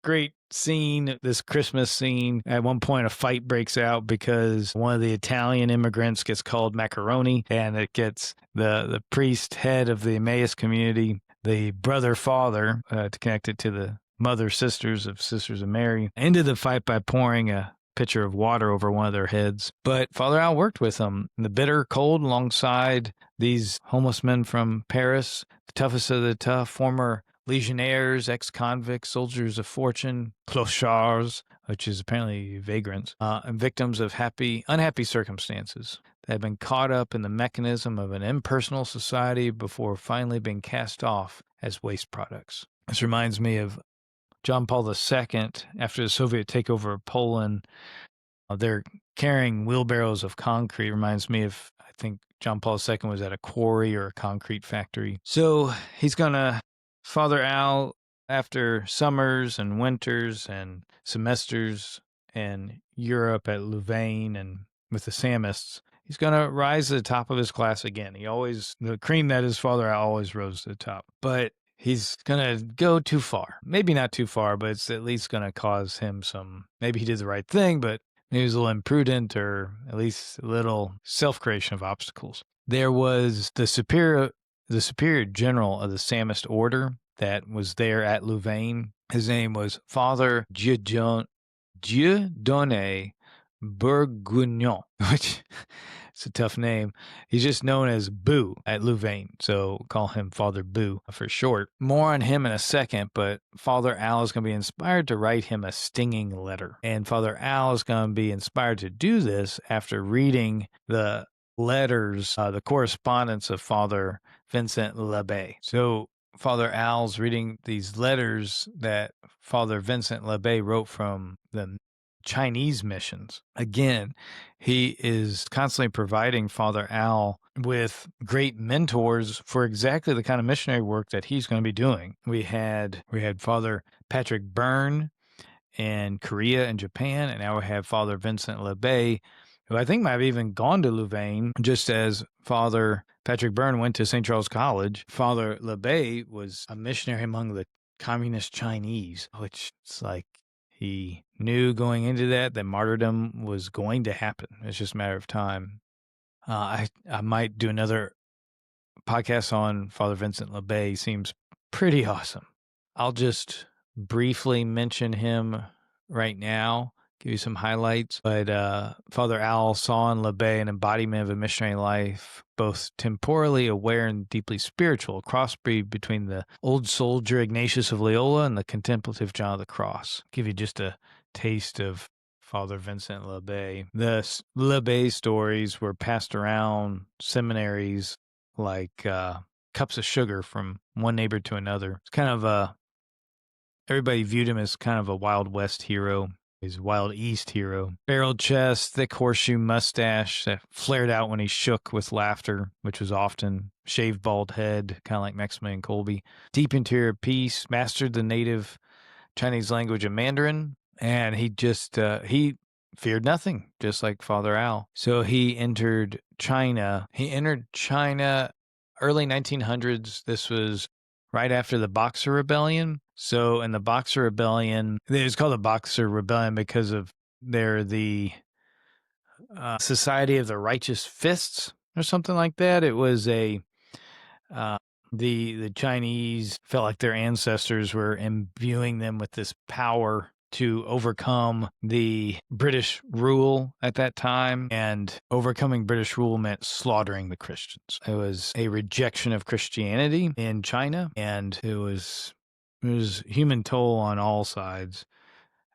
great scene, this Christmas scene. At one point, a fight breaks out because one of the Italian immigrants gets called macaroni, and it gets the priest head of the Emmaus community, the brother-father, to connect it to the mother-sisters of Sisters of Mary, ended the fight by pouring a pitcher of water over one of their heads. But Father Al worked with them in the bitter cold alongside these homeless men from Paris, the toughest of the tough, former legionnaires, ex-convicts, soldiers of fortune, clochards, which is apparently vagrants, and victims of unhappy circumstances that had been caught up in the mechanism of an impersonal society before finally being cast off as waste products. This reminds me of John Paul II after the Soviet takeover of Poland. They're carrying wheelbarrows of concrete. Reminds me of, I think John Paul II was at a quarry or a concrete factory. So Father Al, after summers and winters and semesters in Europe at Louvain and with the SAMists, he's going to rise to the top of his class again. The cream that is Father Al always rose to the top. But he's going to go too far. Maybe not too far, but it's at least going to cause him maybe he did the right thing, but maybe he was a little imprudent or at least a little self-creation of obstacles. There was the superior general of the SAMist order that was there at Louvain. His name was Father Dieudonné Bourguignon, which it's a tough name. He's just known as Boo at Louvain, so call him Father Boo for short. More on him in a second, but Father Al is going to be inspired to write him a stinging letter. And Father Al is going to be inspired to do this after reading the letters, the correspondence of Father Vincent Lebbe. So Father Al's reading these letters that Father Vincent Lebbe wrote from the Chinese missions. Again, he is constantly providing Father Al with great mentors for exactly the kind of missionary work that he's going to be doing. We had Father Patrick Byrne in Korea and Japan, and now we have Father Vincent Lebbe, who I think might have even gone to Louvain, just as Father Patrick Byrne went to St. Charles College. Father Lebbe was a missionary among the communist Chinese, which it's like he knew going into that martyrdom was going to happen. It's just a matter of time. I might do another podcast on Father Vincent Lebbe. He seems pretty awesome. I'll just briefly mention him right now, give you some highlights. But Father Al saw in Lebbe an embodiment of a missionary life, both temporally aware and deeply spiritual, a crossbreed between the old soldier Ignatius of Loyola and the contemplative John of the Cross. Give you just a taste of Father Vincent Lebbe. The Lebbe stories were passed around seminaries like cups of sugar from one neighbor to another. It's kind of everybody viewed him as kind of a Wild West hero. He's a Wild East hero. Barrel chest, thick horseshoe mustache that flared out when he shook with laughter, which was often. Shaved bald head, kind of like Maximilian Kolbe. Deep interior peace, mastered the native Chinese language of Mandarin, and he just, he feared nothing, just like Father Al. So he entered China. Early 1900s. This was right after the Boxer Rebellion. So in the Boxer Rebellion, it was called the Boxer Rebellion because of the Society of the Righteous Fists or something like that. It was the Chinese felt like their ancestors were imbuing them with this power to overcome the British rule at that time, and overcoming British rule meant slaughtering the Christians. It was a rejection of Christianity in China, and it was human toll on all sides.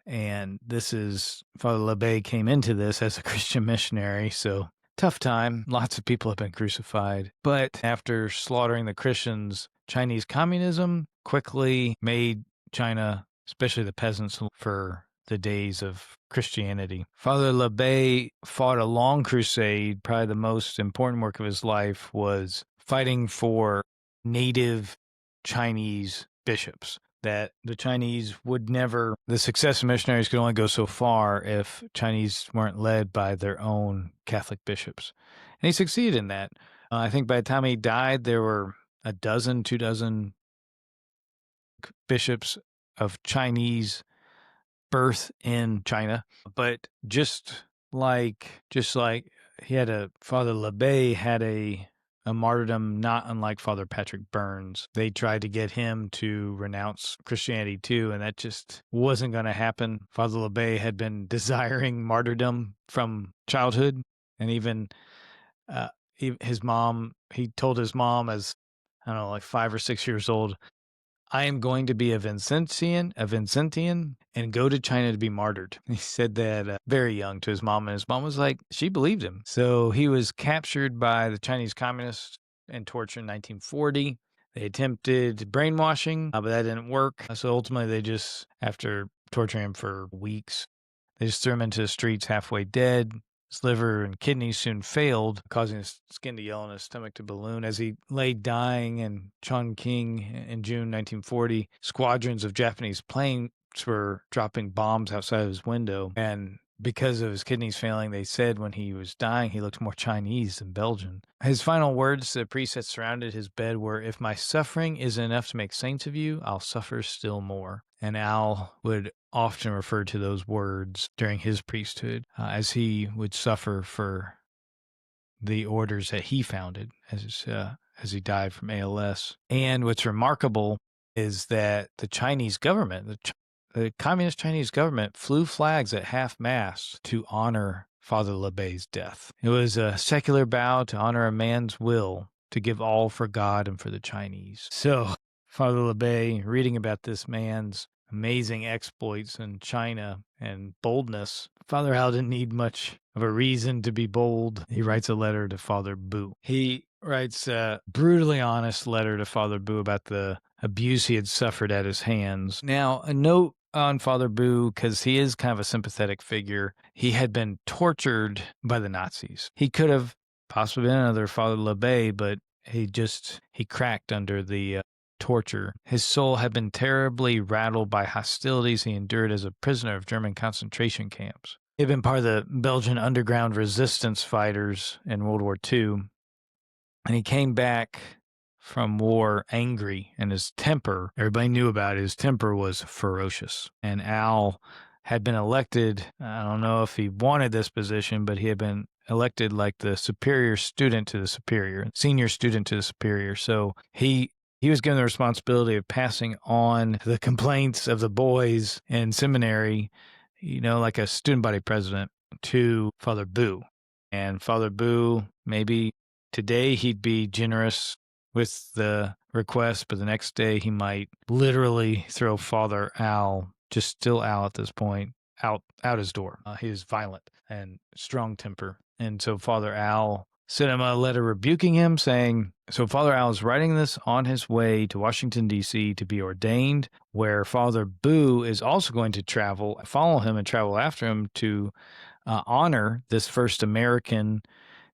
And Father Lebbe came into this as a Christian missionary, so tough time. Lots of people have been crucified. But after slaughtering the Christians, Chinese communism quickly made China, especially the peasants, for the days of Christianity. Father Lebbe fought a long crusade. Probably the most important work of his life was fighting for native Chinese bishops. That the Chinese would never, the success of missionaries could only go so far if Chinese weren't led by their own Catholic bishops. And he succeeded in that. I think by the time he died, there were a dozen, 2 dozen bishops of Chinese birth in China. But just like Father Lebbe had a martyrdom not unlike Father Patrick Byrne's. They tried to get him to renounce Christianity too, and that just wasn't going to happen. Father Lebbe had been desiring martyrdom from childhood, and even his mom, he told his mom as, I don't know, like 5 or 6 years old, I am going to be a Vincentian, and go to China to be martyred. He said that very young to his mom, and his mom was like, she believed him. So he was captured by the Chinese communists and tortured in 1940. They attempted brainwashing, but that didn't work. So ultimately, they just, after torturing him for weeks, they just threw him into the streets halfway dead. His liver and kidneys soon failed, causing his skin to yellow and his stomach to balloon. As he lay dying in Chongqing in June 1940, squadrons of Japanese planes were dropping bombs outside of his window. And because of his kidneys failing, they said when he was dying, he looked more Chinese than Belgian. His final words to the priests that surrounded his bed were, "If my suffering is enough to make saints of you, I'll suffer still more." And Al would often refer to those words during his priesthood as he would suffer for the orders that he founded as he died from ALS. And what's remarkable is that the Chinese government, the communist Chinese government flew flags at half-mast to honor Father Lebbe's death. It was a secular bow to honor a man's will to give all for God and for the Chinese. So Father Lebbe, reading about this man's amazing exploits in China and boldness, Father Al didn't need much of a reason to be bold. He writes a letter to Father Bu. He writes a brutally honest letter to Father Bu about the abuse he had suffered at his hands. Now, a note on Father Bu, because he is kind of a sympathetic figure. He had been tortured by the Nazis. He could have possibly been another Father Lebbe, but he cracked under the torture. His soul had been terribly rattled by hostilities he endured as a prisoner of German concentration camps. He had been part of the Belgian underground resistance fighters in World War II, and he came back from war angry, and his temper, everybody knew about it, his temper was ferocious. And Al had been elected, I don't know if he wanted this position, but he had been elected like the superior student to the superior, senior student to the superior. So he was given the responsibility of passing on the complaints of the boys in seminary, like a student body president, to Father Bu. And Father Bu, maybe today he'd be generous with the request, but the next day he might literally throw Father Al, just still Al at this point, out his door. He was violent and strong temper. And so Father Al sent him a letter rebuking him, saying, so Father Al is writing this on his way to Washington, D.C. to be ordained, where Father Bu is also going to follow him and travel after him to honor this first American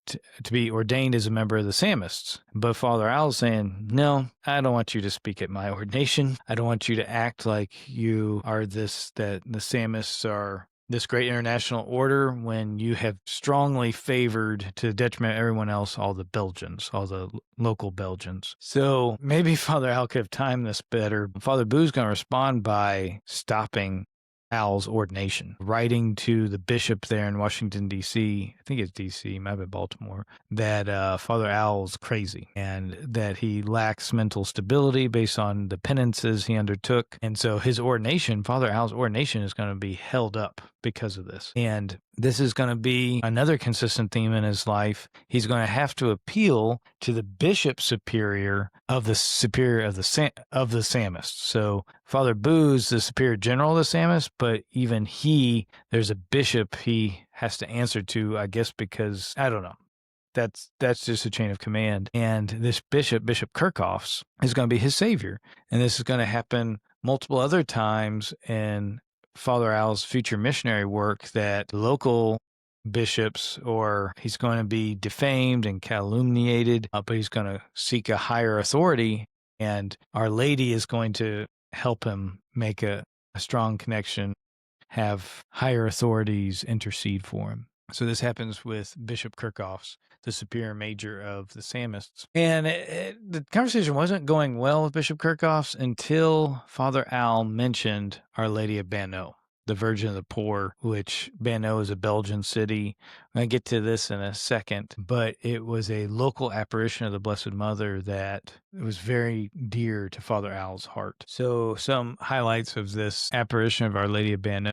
to be ordained as a member of the SAMists. But Father Al is saying, no, I don't want you to speak at my ordination. I don't want you to act like you are that the SAMists are this great international order when you have strongly favored, to the detriment of everyone else, all the Belgians, all the local Belgians. So maybe Father Al could have timed this better. Father Bu's going to respond by stopping Al's ordination, writing to the bishop there in Washington, D.C., I think it's D.C., might be Baltimore, that Father Al's crazy and that he lacks mental stability based on the penances he undertook. And so his ordination, Father Al's ordination, is going to be held up because of this. And this is going to be another consistent theme in his life. He's going to have to appeal to the bishop superior of the SAMists. So Father Bu's the superior general of the SAMists, but even there's a bishop he has to answer to, I guess, because, I don't know. That's just a chain of command. And this Bishop Kirchhoff's, is going to be his savior. And this is going to happen multiple other times in Father Al's future missionary work, that local bishops, or he's going to be defamed and calumniated, but he's going to seek a higher authority, and Our Lady is going to help him make a strong connection, have higher authorities intercede for him. So this happens with Bishop Kirchhoff's, the superior major of the SAMists. And the conversation wasn't going well with Bishop Kirchhoff's until Father Al mentioned Our Lady of Banneux, the Virgin of the Poor, which Banneux is a Belgian city. I'm going to get to this in a second, but it was a local apparition of the Blessed Mother that was very dear to Father Al's heart. So some highlights of this apparition of Our Lady of Banneux.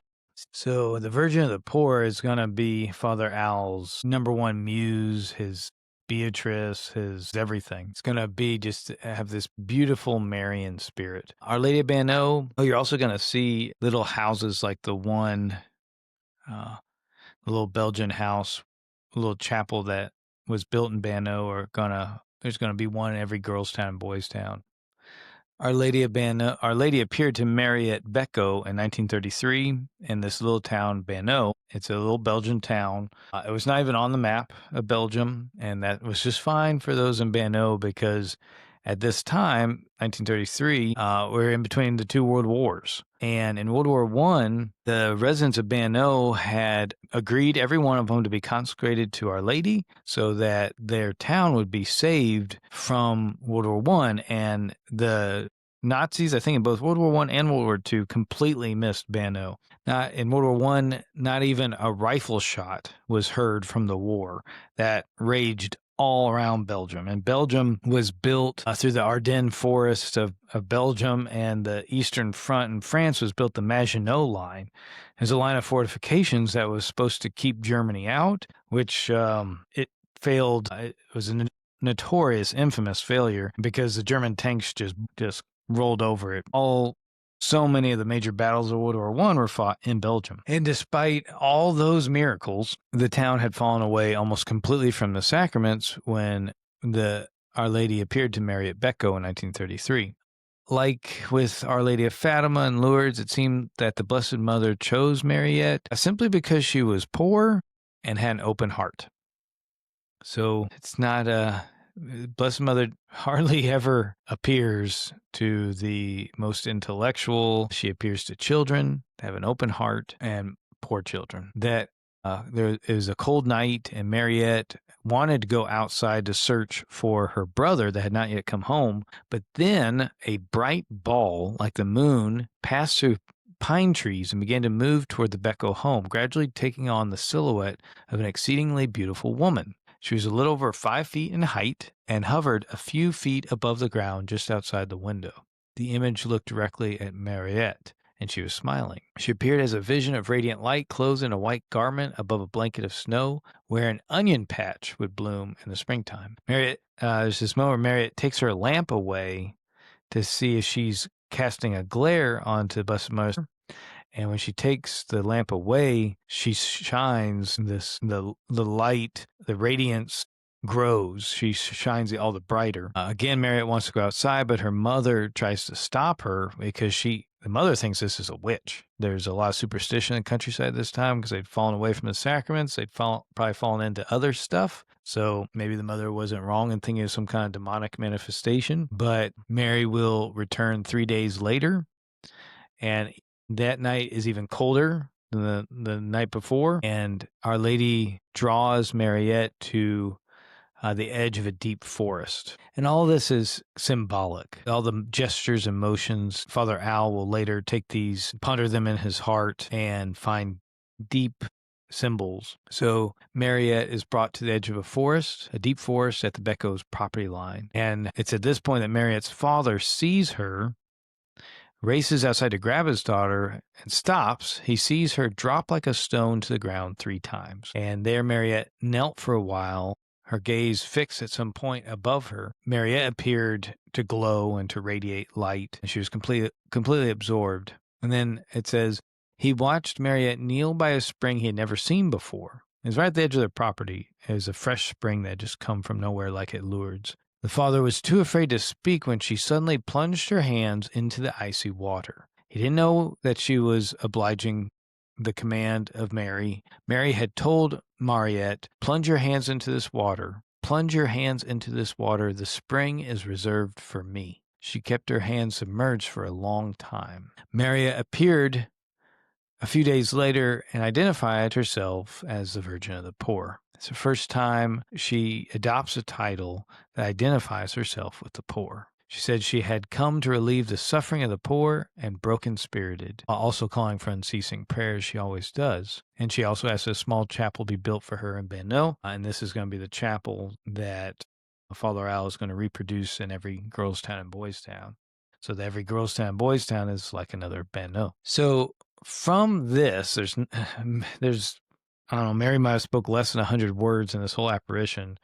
So the Virgin of the Poor is going to be Father Al's number one muse, his Beatrice, his everything. It's going to be just have this beautiful Marian spirit. Our Lady of Banneux, you're also going to see little houses like the one, the little Belgian house, a little chapel that was built in Banneux, there's going to be one in every girls' town and boys' town. Our Lady of Banneux, Our Lady appeared to Mary at Becco in 1933 in this little town, Banneux. It's a little Belgian town. It was not even on the map of Belgium, and that was just fine for those in Banneux because at this time, 1933, we're in between the two world wars. And in World War I, the residents of Banneux had agreed, every one of them, to be consecrated to Our Lady so that their town would be saved from World War I. And the Nazis, I think in both World War I and World War II, completely missed Banneux. In World War I, not even a rifle shot was heard from the war that raged all around Belgium. And Belgium was built through the Ardennes forest of Belgium, and the Eastern Front in France was built the Maginot Line. There's a line of fortifications that was supposed to keep Germany out, which it failed. It was a notorious, infamous failure because the German tanks just rolled over it. So many of the major battles of World War I were fought in Belgium. And despite all those miracles, the town had fallen away almost completely from the sacraments when Our Lady appeared to Mary at Becco in 1933. Like with Our Lady of Fatima and Lourdes, it seemed that the Blessed Mother chose Mariette simply because she was poor and had an open heart. So it's not Blessed Mother hardly ever appears to the most intellectual. She appears to children that have an open heart and poor children. That it was a cold night, and Mariette wanted to go outside to search for her brother that had not yet come home. But then a bright ball, like the moon, passed through pine trees and began to move toward the Becco home, gradually taking on the silhouette of an exceedingly beautiful woman. She was a little over 5 feet in height and hovered a few feet above the ground just outside the window. The image looked directly at Mariette, and she was smiling. She appeared as a vision of radiant light, clothed in a white garment above a blanket of snow, where an onion patch would bloom in the springtime. Mariette, there's this moment where Mariette takes her lamp away to see if she's casting a glare onto Blessed Mother. And when she takes the lamp away, she shines the light, the radiance grows. She shines all the brighter. Again, Mariette wants to go outside, but her mother tries to stop her because the mother thinks this is a witch. There's a lot of superstition in the countryside this time because they'd fallen away from the sacraments. They'd probably fallen into other stuff. So maybe the mother wasn't wrong in thinking of some kind of demonic manifestation. But Mary will return 3 days later, and that night is even colder than the night before, and Our Lady draws Mariette to the edge of a deep forest. And all this is symbolic. All the gestures and motions, Father Al will later take these, ponder them in his heart, and find deep symbols. So Mariette is brought to the edge of a deep forest at the Becco's property line. And it's at this point that Mariette's father sees her, races outside to grab his daughter, and stops. He sees her drop like a stone to the ground 3 times. And there Mariette knelt for a while, her gaze fixed at some point above her. Mariette appeared to glow and to radiate light, and she was completely absorbed. And then it says, he watched Mariette kneel by a spring he had never seen before. It was right at the edge of their property. It was a fresh spring that had just come from nowhere like at Lourdes. The father was too afraid to speak when she suddenly plunged her hands into the icy water. He didn't know that she was obliging the command of Mary. Mary had told Mariette, plunge your hands into this water. Plunge your hands into this water. The spring is reserved for me. She kept her hands submerged for a long time. Mariette appeared a few days later and identified herself as the Virgin of the Poor. It's the first time she adopts a title that identifies herself with the poor. She said she had come to relieve the suffering of the poor and broken-spirited, while also calling for unceasing prayers. She always does. And she also asked a small chapel be built for her in Banneux, and this is going to be the chapel that Father Al is going to reproduce in every girls' town and boys' town. So that every girls' town and boys' town is like another Banneux. So from this, there's I don't know, Mary might have spoke less than 100 words in this whole apparition.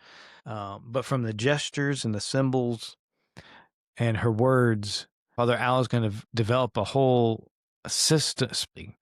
But from the gestures and the symbols and her words, Father Al is going to develop a whole system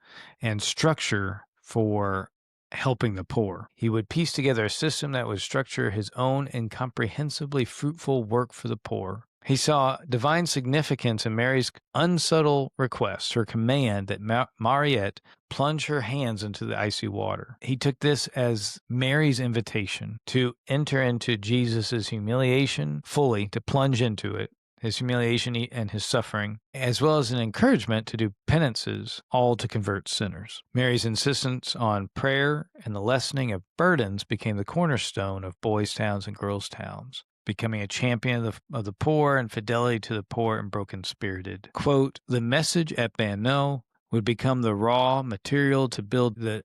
and structure for helping the poor. He would piece together a system that would structure his own incomprehensibly fruitful work for the poor. He saw divine significance in Mary's unsubtle request, her command that Mariette plunge her hands into the icy water. He took this as Mary's invitation to enter into Jesus' humiliation fully, to plunge into it, his humiliation and his suffering, as well as an encouragement to do penances, all to convert sinners. Mary's insistence on prayer and the lessening of burdens became the cornerstone of boys' towns and girls' towns, becoming a champion of the poor and fidelity to the poor and broken-spirited. Quote, the message at Banneux would become the raw material to build the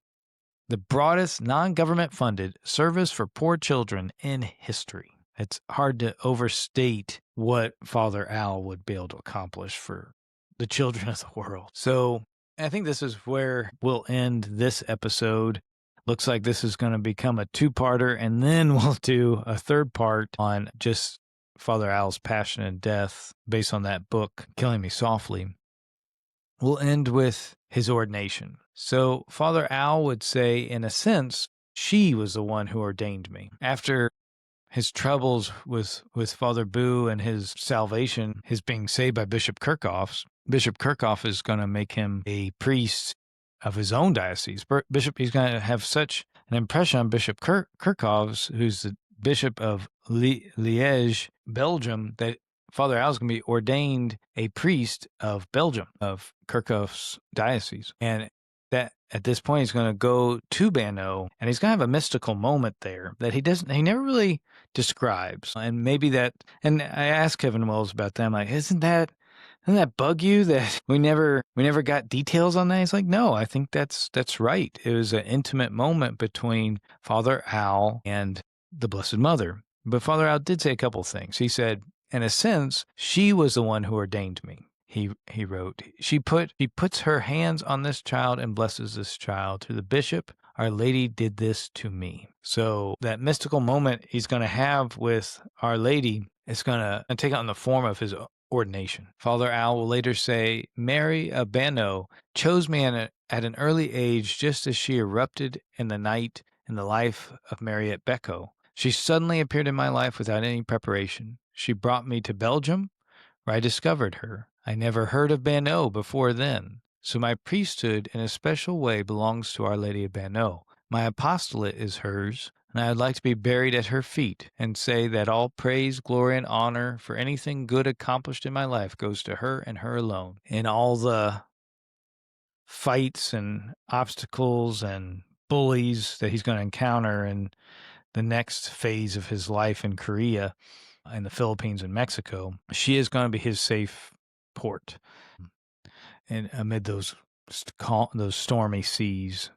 the broadest non-government funded service for poor children in history. It's hard to overstate what Father Al would be able to accomplish for the children of the world. So I think this is where we'll end this episode. Looks like this is going to become a two-parter, and then we'll do a third part on just Father Al's passion and death based on that book, Killing Me Softly. We'll end with his ordination. So Father Al would say, in a sense, she was the one who ordained me. After his troubles with Father Boo and his salvation, his being saved by Bishop Kirchhoff is going to make him a priest of his own diocese. He's going to have such an impression on Bishop Kirchhoff, who's the Bishop of Liège, Belgium, that Father Al is going to be ordained a priest of Belgium, of Kirchhoff's diocese. And that at this point he's going to go to Banneux, and he's going to have a mystical moment there that he never really describes. And maybe that, and I asked Kevin Wells about that. I'm like, doesn't that bug you that we never got details on that? He's like, no, I think that's right. It was an intimate moment between Father Al and the Blessed Mother. But Father Al did say a couple things. He said, in a sense, she was the one who ordained me. He wrote, she puts her hands on this child and blesses this child. To the bishop, Our Lady did this to me. So that mystical moment he's going to have with Our Lady is going to take on the form of his ordination. Father Al will later say, Mary of Banneux chose me at an early age, just as she erupted in the night in the life of Mary at Becco. She suddenly appeared in my life without any preparation. She brought me to Belgium, where I discovered her. I never heard of Banneux before then, so my priesthood in a special way belongs to Our Lady of Banneux. My apostolate is hers, and I would like to be buried at her feet and say that all praise, glory, and honor for anything good accomplished in my life goes to her and her alone. In all the fights and obstacles and bullies that he's going to encounter in the next phase of his life in Korea, in the Philippines and Mexico, she is going to be his safe port, and amid those stormy seas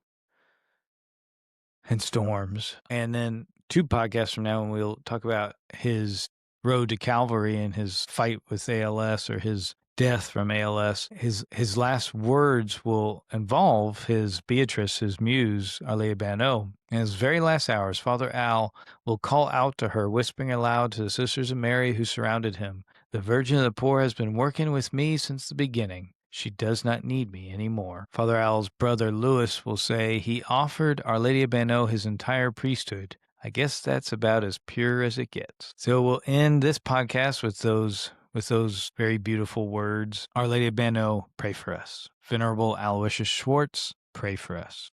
and storms. And then 2 podcasts from now, when we'll talk about his road to Calvary and his fight with ALS, or his death from ALS. His last words will involve his Beatrice, his muse, Our Lady of Banneux. In his very last hours, Father Al will call out to her, whispering aloud to the sisters of Mary who surrounded him, the Virgin of the Poor has been working with me since the beginning. She does not need me anymore. Father Al's brother Louis will say he offered Our Lady of Banneux his entire priesthood. I guess that's about as pure as it gets. So we'll end this podcast with those very beautiful words. Our Lady of Banneux, pray for us. Venerable Aloysius Schwartz, pray for us.